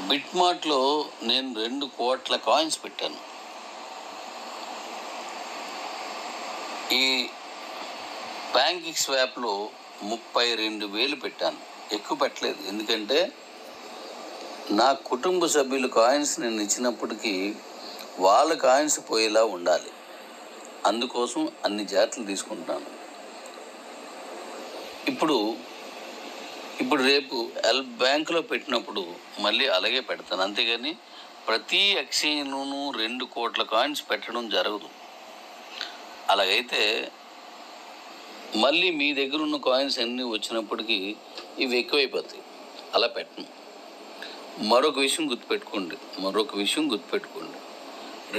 బిట్మార్ట్లో నేను 2 కోట్ల కాయిన్స్ పెట్టాను. ఈ బ్యాంకింగ్ స్వాప్లో 32,000 పెట్టాను. ఎక్కువ పెట్టలేదు. ఎందుకంటే నా కుటుంబ సభ్యుల కాయిన్స్ నేను ఇచ్చినప్పటికీ వాళ్ళ కాయిన్స్ పోయేలా ఉండాలి. అందుకోసం అన్ని జాగ్రత్తలు తీసుకుంటాను. ఇప్పుడు రేపు బ్యాంకులో పెట్టినప్పుడు మళ్ళీ అలాగే పెడతాను. అంతేగాని ప్రతి ఎక్స్చేంజ్లోనూ 2 కోట్ల కాయిన్స్ పెట్టడం జరగదు. అలాగైతే మళ్ళీ మీ దగ్గర ఉన్న కాయిన్స్ అన్నీ వచ్చినప్పటికీ ఇవి ఎక్కువైపోతాయి. అలా పెట్టను. మరొక విషయం గుర్తుపెట్టుకోండి.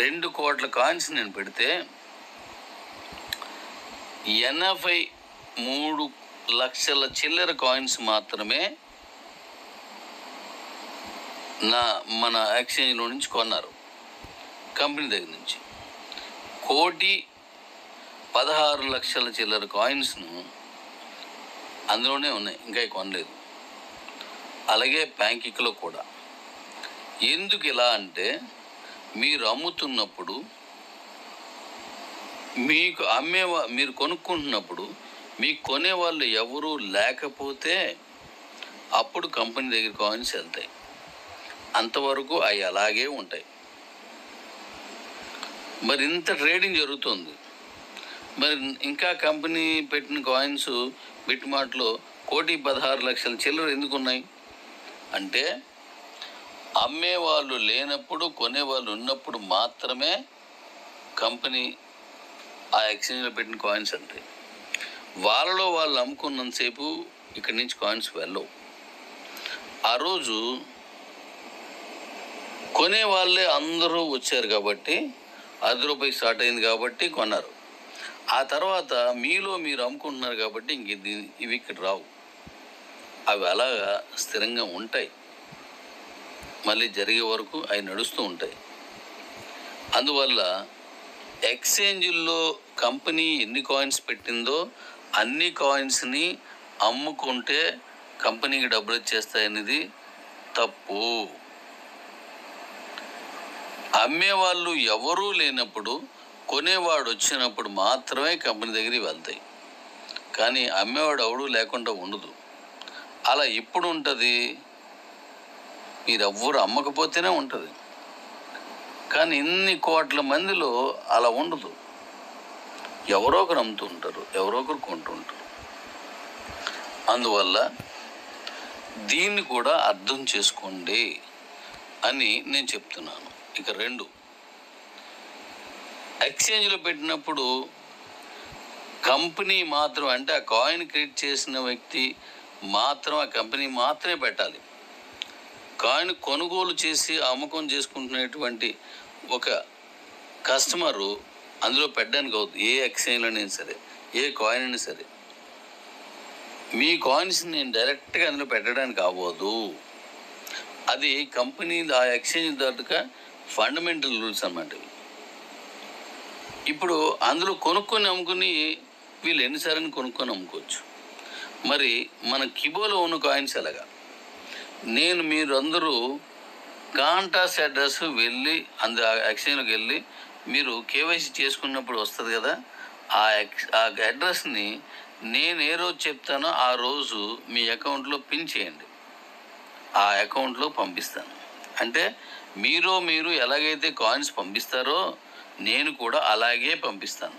2 కోట్ల కాయిన్స్ నేను పెడితే 83 లక్షల చిల్లర కాయిన్స్ మాత్రమే మన ఎక్స్చేంజ్లో నుంచి కొన్నారు. కంపెనీ దగ్గర నుంచి 1,16,00,000 చిల్లర కాయిన్స్ను అందులోనే ఉన్నాయి, ఇంకా కొనలేదు. అలాగే బ్యాంకింగ్లో కూడా. ఎందుకు ఇలా అంటే మీరు అమ్ముతున్నప్పుడు మీరు కొనుక్కుంటున్నప్పుడు మీకు కొనేవాళ్ళు ఎవరు లేకపోతే అప్పుడు కంపెనీ దగ్గర కాయిన్స్ వెళ్తాయి. అంతవరకు అవి అలాగే ఉంటాయి. మరి ఇంత ట్రేడింగ్ జరుగుతుంది. మరి ఇంకా కంపెనీ పెట్టిన కాయిన్స్ బిట్మార్ట్లో 1,16,00,000 చిల్లర ఎందుకు ఉన్నాయి అంటే అమ్మేవాళ్ళు లేనప్పుడు కొనేవాళ్ళు ఉన్నప్పుడు మాత్రమే కంపెనీ ఆ ఎక్స్చేంజ్లో పెట్టిన కాయిన్స్ అంటాయి. వాళ్ళలో వాళ్ళు అమ్ముకున్నంతసేపు ఇక్కడి నుంచి కాయిన్స్ వెళ్ళవు. ఆ రోజు కొనే వాళ్ళే అందరూ వచ్చారు కాబట్టి ₹10 స్టార్ట్ అయింది కాబట్టి కొన్నారు. ఆ తర్వాత మీలో మీరు అమ్ముకుంటున్నారు కాబట్టి ఇవి ఇక్కడ రావు. అవి అలాగా స్థిరంగా ఉంటాయి. మళ్ళీ జరిగే వరకు అవి నడుస్తూ ఉంటాయి. అందువల్ల ఎక్స్చేంజ్లో కంపెనీ ఎన్ని కాయిన్స్ పెట్టిందో అన్ని కాయిన్స్ని అమ్ముకుంటే కంపెనీకి డబ్బులు వచ్చేస్తాయనేది తప్పు. అమ్మేవాళ్ళు ఎవరూ లేనప్పుడు కొనేవాడు వచ్చినప్పుడు మాత్రమే కంపెనీ దగ్గరికి వెళ్తాయి. కానీ అమ్మేవాడు ఎవడూ లేకుండా ఉండదు. అలా ఎప్పుడు ఉంటుంది? మీరెవ్వరు అమ్మకపోతేనే ఉంటుంది. కానీ ఇన్ని కోట్ల మందిలో అలా ఉండదు. ఎవరో ఒకరు అమ్ముతూ ఉంటారు, ఎవరో ఒకరు కొంటూ ఉంటారు. అందువల్ల దీన్ని కూడా అర్థం చేసుకోండి అని నేను చెప్తున్నాను. ఇక 2, ఎక్స్చేంజ్లో పెట్టినప్పుడు కంపెనీ మాత్రం, అంటే ఆ కాయిన్ క్రియేట్ చేసిన వ్యక్తి మాత్రం ఆ కంపెనీ మాత్రమే పెట్టాలి. కాయిన్ కొనుగోలు చేసి అమ్మకం చేసుకుంటున్నటువంటి ఒక కస్టమరు అందులో పెట్టడానికి అవుతుంది. ఏ ఎక్స్చేంజ్లోనైనా సరే, ఏ కాయిన్ అయినా సరే, మీ కాయిన్స్ నేను డైరెక్ట్గా అందులో పెట్టడానికి అవ్వదు. అది కంపెనీ ఆ ఎక్స్చేంజ్ తరటుగా ఫండమెంటల్ రూల్స్ అన్నమాట. ఇప్పుడు అందులో కొనుక్కొని అమ్ముకుని వీళ్ళు ఎన్నిసార్లు కొనుక్కొని అమ్ముకోవచ్చు. మరి మన కిబోలో ఉన్న కాయిన్స్ ఎలాగా? మీరు అందరూ కాంటాక్ట్ అడ్రస్ వెళ్ళి ఎక్స్చేంజ్లోకి వెళ్ళి మీరు కేవైసీ చేసుకున్నప్పుడు వస్తుంది కదా, ఆ అడ్రస్ని నేను ఏ రోజు చెప్తానో ఆ రోజు మీ అకౌంట్లో పిన్ చేయండి. ఆ అకౌంట్లో పంపిస్తాను. అంటే మీరు ఎలాగైతే కాయిన్స్ పంపిస్తారో నేను కూడా అలాగే పంపిస్తాను.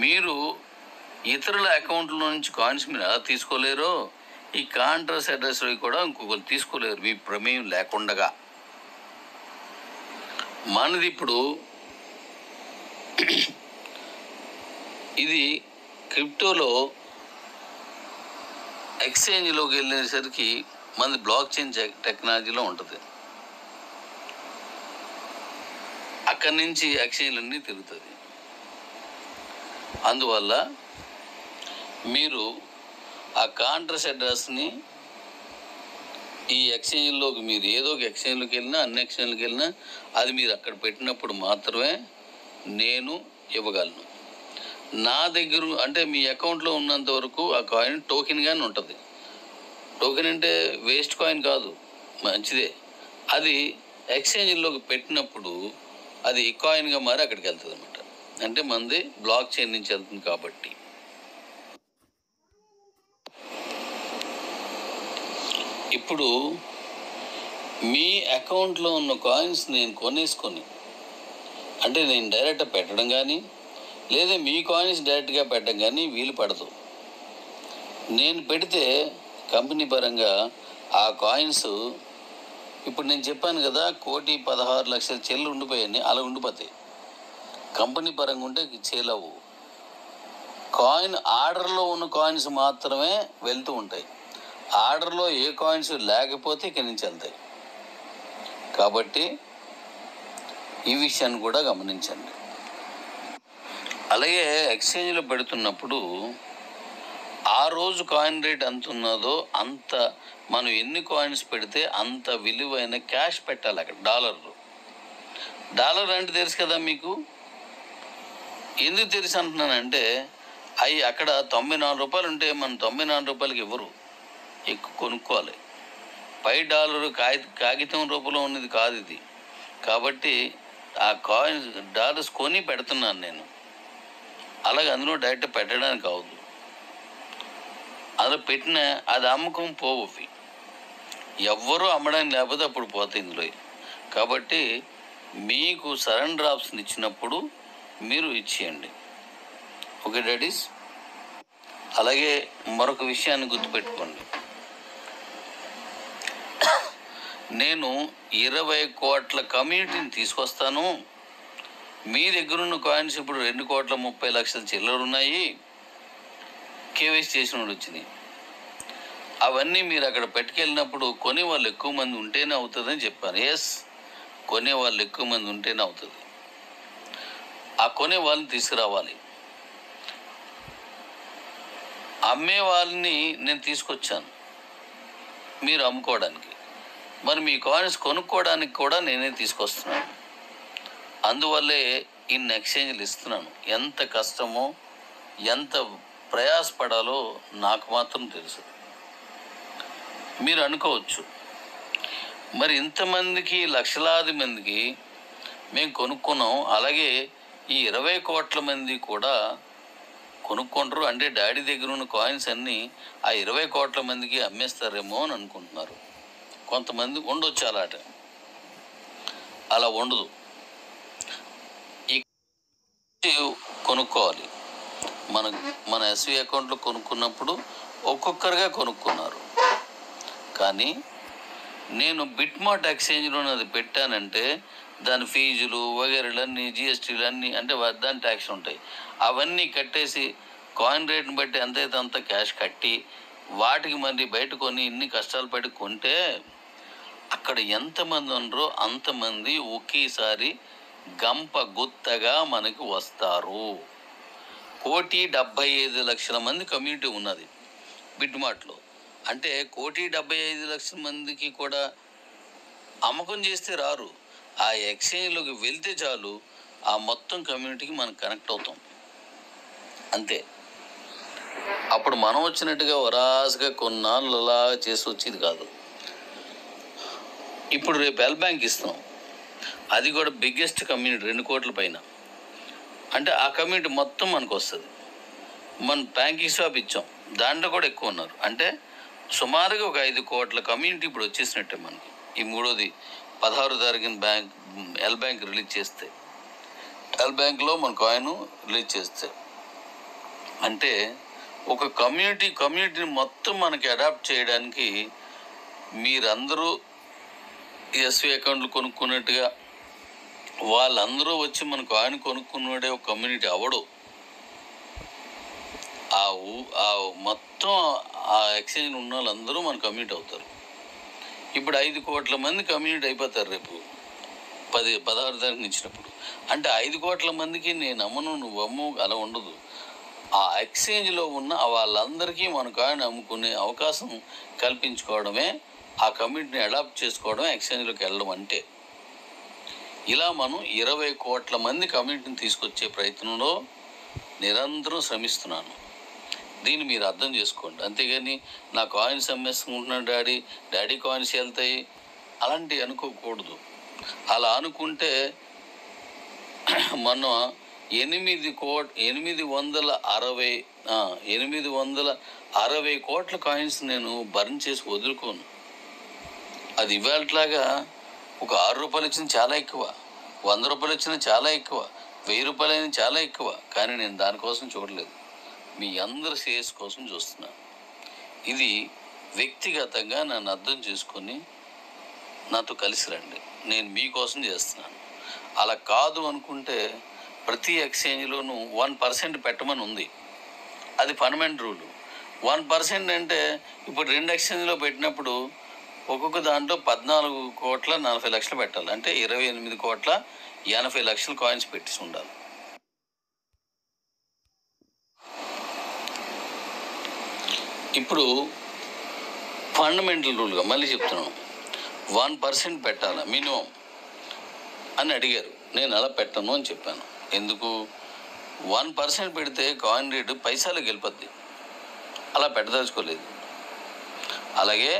మీరు ఇతరుల అకౌంట్లో నుంచి కాయిన్స్ మీరు ఎలా తీసుకోలేరో ఈ కాంట్రాక్ట్ అడ్రస్ కూడా ఇంకొకరు తీసుకోలేరు మీ ప్రమేయం లేకుండా. మనది ఇప్పుడు ఇది క్రిప్టోలో ఎక్స్చేంజ్లోకి వెళ్ళేసరికి మనది బ్లాక్ చైన్ టెక్నాలజీలో ఉంటుంది. అక్కడి నుంచి ఎక్స్చేంజ్లన్నీ తిరుగుతుంది. అందువల్ల మీరు ఆ కాంట్రాక్ట్ అడ్రస్ని ఈ ఎక్స్చేంజ్లోకి, మీరు ఏదో ఒక ఎక్స్చేంజ్లోకి వెళ్ళినా అన్ని ఎక్స్చేంజ్లోకి వెళ్ళినా అది మీరు అక్కడ పెట్టినప్పుడు మాత్రమే నేను ఇవ్వగలను. నా దగ్గర అంటే మీ అకౌంట్లో ఉన్నంత వరకు ఆ కాయిన్ టోకెన్గానే ఉంటుంది. టోకెన్ అంటే వేస్ట్ కాయిన్ కాదు, మంచిదే. అది ఎక్స్చేంజ్లోకి పెట్టినప్పుడు అది కాయిన్గా మారి అక్కడికి వెళ్తుంది అన్నమాట. అంటే మనది బ్లాక్ చైన్ నుంచి వెళ్తుంది కాబట్టి. ఇప్పుడు మీ అకౌంట్లో ఉన్న కాయిన్స్ నేను కొనేసుకొని, అంటే నేను డైరెక్ట్గా పెట్టడం కానీ లేదా మీ కాయిన్స్ డైరెక్ట్గా పెట్టడం కానీ వీలు పడదు. నేను పెడితే కంపెనీ పరంగా ఆ కాయిన్స్, ఇప్పుడు నేను చెప్పాను కదా 1,16,00,000 చెల్లు ఉండిపోయాయని, అలా ఉండిపోతాయి. కంపెనీ పరంగా ఉంటే చేలవు. కాయిన్ ఆర్డర్లో ఉన్న కాయిన్స్ మాత్రమే వెళ్తూ ఉంటాయి. ఆర్డర్లో ఏ కాయిన్స్ లేకపోతే ఇక్కడి నుంచి వెళ్తాయి. కాబట్టి ఈ విషయాన్ని కూడా గమనించండి. అలాగే ఎక్స్చేంజ్లో పెడుతున్నప్పుడు ఆ రోజు కాయిన్ రేట్ ఎంత ఉన్నదో అంత, మనం ఎన్ని కాయిన్స్ పెడితే అంత విలువైన క్యాష్ పెట్టాలి అక్కడ. డాలర్ అంటే తెలుసు కదా మీకు. ఎందుకు తెలుసు అంటున్నానంటే అవి అక్కడ 94 రూపాయలు ఉంటే మనం 94 రూపాయలకి ఇవ్వరు, ఎక్కువ కొనుక్కోవాలి. $5 కాగితం రూపంలో ఉన్నది కాదు ఇది. కాబట్టి ఆ కాయిన్స్ డాలర్స్ కొని పెడుతున్నాను నేను. అలాగే అందులో డైరెక్ట్ పెట్టడానికి అవదు. అందులో పెట్టిన అది అమ్మకం పోవు. ఎవ్వరూ అమ్మడానికి లేకపోతే అప్పుడు పోతాయి ఇందులో. కాబట్టి మీకు సరెండర్ ఆప్షన్ ఇచ్చినప్పుడు మీరు ఇచ్చేయండి. Okay daddies. అలాగే మరొక విషయాన్ని గుర్తుపెట్టుకోండి. నేను 20 కోట్ల కమ్యూనిటీని తీసుకొస్తాను. మీ దగ్గర ఉన్న కాయిన్స్ ఇప్పుడు 2,30,00,000 చిల్లర ఉన్నాయి. కేవైసీ చేసిన వాళ్ళు వచ్చినాయి. అవన్నీ మీరు అక్కడ పెట్టుకెళ్ళినప్పుడు కొనే వాళ్ళు ఎక్కువ మంది ఉంటేనే అవుతుందని చెప్పాను. ఎస్, కొనే వాళ్ళు ఎక్కువ మంది ఉంటేనే అవుతుంది. ఆ కొనే వాళ్ళని తీసుకురావాలి. అమ్మే వాళ్ళని నేను తీసుకొచ్చాను మీరు అమ్ముకోవడానికి. మరి మీ కాయిన్స్ కొనుక్కోవడానికి కూడా నేనే తీసుకొస్తున్నాను. అందువల్లే ఇన్ని ఎక్స్చేంజ్లు ఇస్తున్నాను. ఎంత కష్టమో ఎంత ప్రయాసపడాలో నాకు మాత్రం తెలుసు. మీరు అనుకోవచ్చు, మరి ఇంతమందికి, లక్షలాది మందికి మేము కొనుక్కున్నాం, అలాగే ఈ 20 కోట్ల మంది కూడా కొనుక్కుంటారు అంటే డాడీ దగ్గర ఉన్న కాయిన్స్ అన్నీ ఆ 20 కోట్ల మందికి అమ్మేస్తారేమో అని అనుకుంటున్నారు. కొంతమంది ఉండొచ్చు అలాట, అలా ఉండదు. కొనుక్కోవాలి. మన ఎస్వి అకౌంట్లో కొనుక్కున్నప్పుడు ఒక్కొక్కరుగా కొనుక్కున్నారు. కానీ నేను బిట్మార్ట్ ఎక్స్చేంజ్లో అది పెట్టానంటే దాని ఫీజులు వగేరలన్నీ, జిఎస్టీలు అన్నీ, అంటే దాని ట్యాక్స్ ఉంటాయి. అవన్నీ కట్టేసి కాయిన్ రేట్ని బట్టి ఎంతైతే అంత క్యాష్ కట్టి వాటికి మళ్ళీ బయట కొని ఇన్ని కష్టాలు పడి కొంటే అక్కడ ఎంతమంది ఉన్నారో అంతమంది ఒకేసారి గంప గుత్తగా మనకి వస్తారు. 1,75,00,000 మంది కమ్యూనిటీ ఉన్నది బిట్మార్ట్లో. అంటే 1,75,00,000 మందికి కూడా అమ్మకం చేస్తే రారు. ఆ ఎక్స్చేంజ్లోకి వెళ్తే చాలు ఆ మొత్తం కమ్యూనిటీకి మనం కనెక్ట్ అవుతాం, అంతే. అప్పుడు మనం వచ్చినట్టుగా వరాసుగా కొన్నాళ్ళు అలా చేసి వచ్చేది కాదు. ఇప్పుడు రేపు ఎల్ బ్యాంక్ ఇస్తాం, అది కూడా బిగ్గెస్ట్ కమ్యూనిటీ, 2 కోట్ల పైన. అంటే ఆ కమ్యూనిటీ మొత్తం మనకు వస్తుంది. మనం బ్యాంకింగ్ షాప్ ఇచ్చాం, దాంట్లో కూడా ఎక్కువ ఉన్నారు. అంటే సుమారుగా ఒక 5 కోట్ల కమ్యూనిటీ ఇప్పుడు వచ్చేసినట్టే మనకి. ఈ మూడోది 16వ తారీఖున ఎల్ బ్యాంక్ రిలీజ్ చేస్తే, ఎల్ బ్యాంక్లో మన కాయిన్ రిలీజ్ చేస్తే, అంటే ఒక కమ్యూనిటీని మొత్తం మనకి అడాప్ట్ చేయడానికి మీరందరూ ఎస్వి అకౌంట్లు కొనుక్కున్నట్టుగా వాళ్ళందరూ వచ్చి మన కాయిన్ కొనుక్కున్నాడే ఒక కమ్యూనిటీ అవడు. ఆ మొత్తం ఆ ఎక్స్చేంజ్ ఉన్న వాళ్ళందరూ మన కమ్యూనిటీ అవుతారు. ఇప్పుడు 5 కోట్ల మంది కమ్యూనిటీ అయిపోతారు రేపు 16వ తారీఖున ఇచ్చినప్పుడు. అంటే 5 కోట్ల మందికి నేను అమ్మను నువ్వు అమ్ము అలా ఉండదు. ఆ ఎక్స్చేంజ్లో ఉన్న వాళ్ళందరికీ మన కాయిన్ అమ్ముకునే అవకాశం కల్పించుకోవడమే, ఆ కమ్యూనిటీని అడాప్ట్ చేసుకోవడమే ఎక్స్చేంజ్లోకి వెళ్ళడం అంటే. ఇలా మనం 20 కోట్ల మంది కమ్యూనిటీని తీసుకొచ్చే ప్రయత్నంలో నిరంతరం శ్రమిస్తున్నాను. దీన్ని మీరు అర్థం చేసుకోండి. అంతేగాని నా కాయిన్స్ అమ్మేసుకుంటున్నాను డాడీ కాయిన్స్ వెళ్తాయి అలాంటివి అనుకోకూడదు. అలా అనుకుంటే మనం 860 కోట్ల కాయిన్స్ నేను బర్న్ చేసి వదులుకోను. అది ఇవాళలాగా ఒక 6 రూపాయలు ఇచ్చిన చాలా ఎక్కువ, 100 రూపాయలు ఇచ్చిన చాలా ఎక్కువ, 1000 రూపాయలు అయినా చాలా ఎక్కువ. కానీ నేను దానికోసం చూడలేదు, మీ అందరి శ్రేయస్ కోసం చూస్తున్నాను. ఇది వ్యక్తిగతంగా నన్ను అర్థం చేసుకొని నాతో కలిసి రండి, నేను మీకోసం చేస్తున్నాను. అలా కాదు అనుకుంటే ప్రతి ఎక్స్చేంజ్లోనూ 1% పెట్టమని ఉంది, అది పర్మనెంట్ రూలు. 1% అంటే ఇప్పుడు 2 ఎక్స్చేంజ్లో పెట్టినప్పుడు ఒక్కొక్క దాంట్లో 14,40,00,000 పెట్టాలి. అంటే 28,80,00,000 కాయిన్స్ పెట్టి ఉండాలి. ఇప్పుడు ఫండమెంటల్ రూల్గా మళ్ళీ చెప్తున్నాను, 1% పెట్టాలా మినిమం అని అడిగారు. నేను అలా పెట్టను అని చెప్పాను. ఎందుకు? 1% పెడితే కాయిన్ రేటు పైసలకు వెళ్ళిపోద్ది, అలా పెట్టదలుచుకోలేదు. అలాగే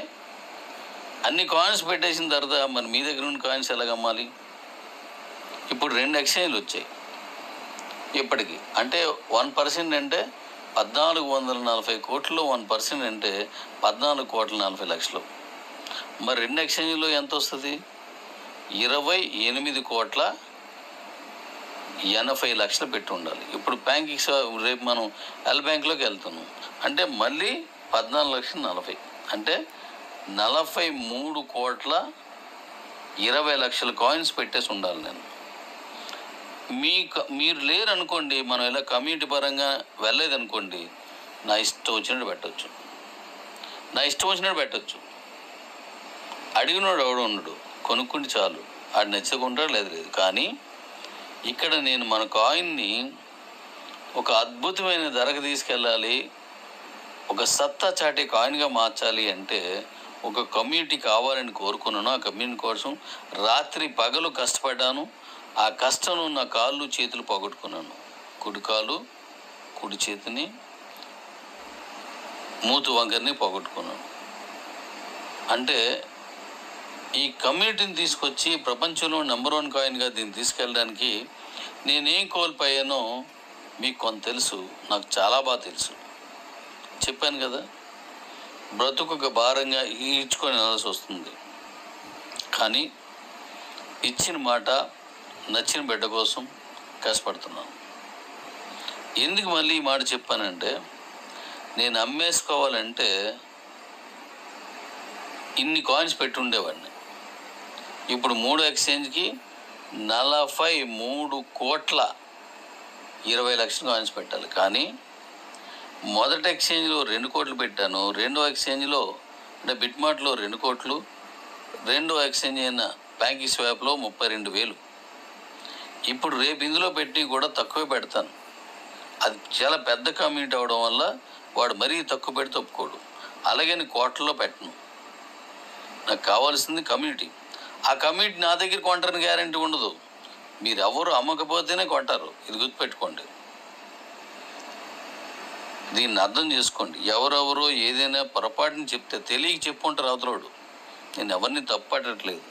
అన్ని కాయిన్స్ పెట్టేసిన తర్వాత మరి మీ దగ్గర ఉన్న కాయిన్స్ ఎలాగ అమ్మాలి? ఇప్పుడు 2 ఎక్స్చేంజ్లు వచ్చాయి ఇప్పటికి. అంటే 1% అంటే 1,440 కోట్లలో 1% అంటే 14,40,00,000. మరి 2 ఎక్స్చేంజ్లో ఎంత వస్తుంది? 28,80,00,000 పెట్టి ఉండాలి. ఇప్పుడు బ్యాంకింగ్ రేపు మనం ఎల్ బ్యాంక్లోకి వెళ్తున్నాం అంటే మళ్ళీ 14,40,000 అంటే 43,20,00,000 కాయిన్స్ పెట్టేసి ఉండాలి నేను. మీరు లేరు అనుకోండి, మనం ఇలా కమ్యూనిటీ పరంగా వెళ్ళలేదనుకోండి, నా ఇష్టం వచ్చినట్టు పెట్టచ్చు. అడిగినోడు ఎవడు ఉండడు, కొనుక్కుంటే చాలు, ఆడు నచ్చకుంటాడు లేదు. కానీ ఇక్కడ నేను మన కాయిన్ని ఒక అద్భుతమైన ధరకు తీసుకెళ్ళాలి, ఒక సత్తా చాటే కాయిన్గా మార్చాలి అంటే ఒక కమ్యూనిటీ కావాలని కోరుకున్నాను. ఆ కమ్యూనిటీ కోసం రాత్రి పగలు కష్టపడ్డాను. ఆ కష్టంలో నా కాళ్ళు చేతులు పోగొట్టుకున్నాను. కుడి కాలు, కుడి చేతిని, మూతు వంకర్ని పోగొట్టుకున్నాను. అంటే ఈ కమ్యూనిటీని తీసుకొచ్చి ప్రపంచంలో నెంబర్ 1 కాయిన్గా దీన్ని తీసుకెళ్ళడానికి నేనేం కోల్పోయానో మీకు కొంత తెలుసు, నాకు చాలా బాగా తెలుసు. చెప్పాను కదా, బ్రతుకు ఒక భారంగా ఈడ్చుకొని వెళ్ళాల్సి వస్తుంది. కానీ ఇచ్చిన మాట నచ్చిన బిడ్డ కోసం కష్టపడుతున్నాను. ఎందుకు మళ్ళీ ఈ మాట చెప్పానంటే, నేను అమ్మేసుకోవాలంటే ఇన్ని కాయిన్స్ పెట్టి ఉండేవాడిని. ఇప్పుడు 3 ఎక్స్చేంజ్కి 43,20,00,000 కాయిన్స్ పెట్టాలి. కానీ మొదటి ఎక్స్చేంజ్లో 2 కోట్లు పెట్టాను. రెండో ఎక్స్చేంజ్లో అంటే బిట్మార్ట్లో 2 కోట్లు, రెండో ఎక్స్చేంజ్ అయిన బ్యాంక్ స్వాప్లో 32,000. ఇప్పుడు రేపు ఇందులో పెట్టి కూడా తక్కువే పెడతాను. అది చాలా పెద్ద కమ్యూనిటీ అవడం వల్ల వాడు మరీ తక్కువ పెడితే ఒప్పుకోడు. అలాగని కోట్లలో పెట్టను. నాకు కావాల్సింది కమ్యూనిటీ. ఆ కమ్యూనిటీ నా దగ్గర కొంటారని గ్యారంటీ ఉండదు. మీరు ఎవరు అమ్మకపోతేనే కొంటారు. ఇది గుర్తుపెట్టుకోండి. దీన్ని అర్థం చేసుకోండి. ఎవరెవరో ఏదైనా పొరపాటుని చెప్తే తెలియక చెప్పుంటారు అవతలోడు. నేను ఎవరిని తప్పట్టట్లేదు.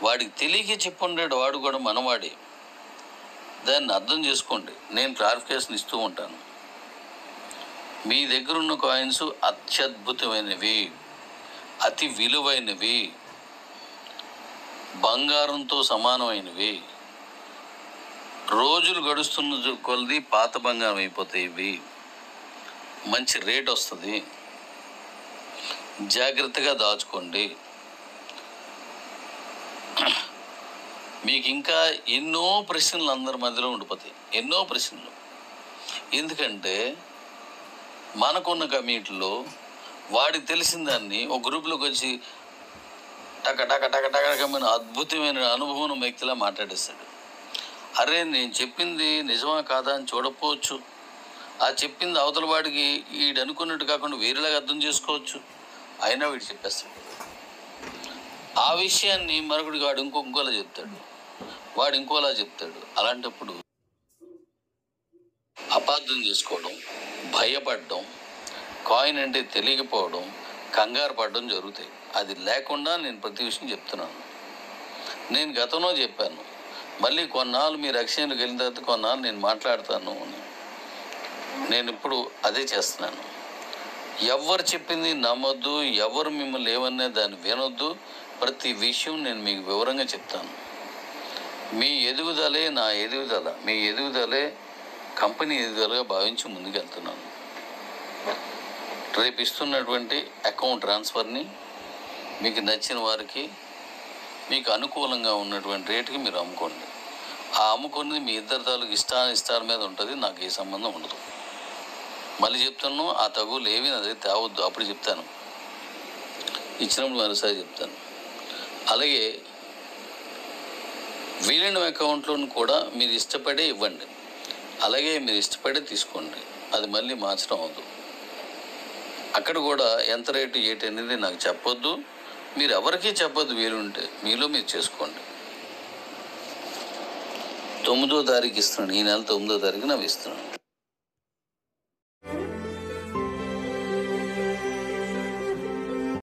వాడికి తెలియక చెప్పుంటాడు, వాడు కూడా మనవాడే. దాన్ని అర్థం చేసుకోండి. నేను క్లారిఫికేషన్ ఇస్తూ ఉంటాను. మీ దగ్గర ఉన్న కాయిన్స్ అత్యద్భుతమైనవి, అతి విలువైనవి, బంగారంతో సమానమైనవి. రోజులు గడుస్తున్న కొలది పాత బంగారం అయిపోతాయి. ఇవి మంచి రేట్ వస్తుంది. జాగ్రత్తగా దాచుకోండి. మీకు ఇంకా ఎన్నో ప్రశ్నలు అందరి మధ్యలో ఉండిపోతాయి. ఎన్నో ప్రశ్నలు. ఎందుకంటే మనకున్న కమ్యూనిటీలో వాడికి తెలిసిన దాన్ని ఒక గ్రూప్లోకి వచ్చి టక టక టక టకమైన అద్భుతమైన అనుభవం వ్యక్తిలా మాట్లాడేస్తాడు. అరే, నేను చెప్పింది నిజమా కాదా అని చూడకపోవచ్చు. ఆ చెప్పింది అవతల వాడికి వీడు అనుకున్నట్టు కాకుండా వేరేలాగా అర్థం చేసుకోవచ్చు. అయినా వీడు చెప్పేస్తాడు. ఆ విషయాన్ని మరొకటి వాడు ఇంకోలా చెప్తాడు, వాడు ఇంకోలా చెప్తాడు. అలాంటప్పుడు అపార్థం చేసుకోవడం, భయపడడం, కాయిన్ అంటే తెలియకపోవడం, కంగారు పడడం జరుగుతాయి. అది లేకుండా నేను ప్రతి విషయం చెప్తున్నాను. నేను గతంలో చెప్పాను, మళ్ళీ కొన్నాళ్ళు మీరు ఎక్స్చేంజ్కి వెళ్ళిన తర్వాత కొన్నాళ్ళు నేను మాట్లాడతాను అని. నేను ఇప్పుడు అదే చేస్తున్నాను. ఎవరు చెప్పింది నమ్మొద్దు, ఎవరు మిమ్మల్ని ఏమన్నా దాన్ని వినొద్దు. ప్రతి విషయం నేను మీకు వివరంగా చెప్తాను. మీ ఎదుగుదలే నా ఎదుగుదల, మీ ఎదుగుదలే కంపెనీ ఎదుగుదలగా భావించి ముందుకెళ్తున్నాను. రేపు ఇస్తున్నటువంటి అకౌంట్ ట్రాన్స్ఫర్ని మీకు నచ్చిన వారికి మీకు అనుకూలంగా ఉన్నటువంటి రేటుకి మీరు అమ్ముకోండి. ఆ అమ్ముకున్నది మీ ఇద్దరు తాలూకు ఇష్టాల మీద ఉంటుంది. నాకు ఏ సంబంధం ఉండదు. మళ్ళీ చెప్తాను, ఆ తగులు ఏవి అదే తేవద్దు. అప్పుడు చెప్తాను, ఇచ్చినప్పుడు మరోసారి చెప్తాను. అలాగే వీలైన అకౌంట్లను కూడా మీరు ఇష్టపడే ఇవ్వండి. అలాగే మీరు ఇష్టపడే తీసుకోండి. అది మళ్ళీ మార్చడం అవ్వదు. అక్కడ కూడా ఎంత రేటు ఏంటి అనేది నాకు చెప్పొద్దు. మీరు ఎవరికీ చెప్పొద్దు. వీలుంటే మీలో మీరు చేసుకోండి. 9వ తారీఖు ఇస్తున్నాను. ఈ నెల 9వ తారీఖు నాకు ఇస్తున్నాను.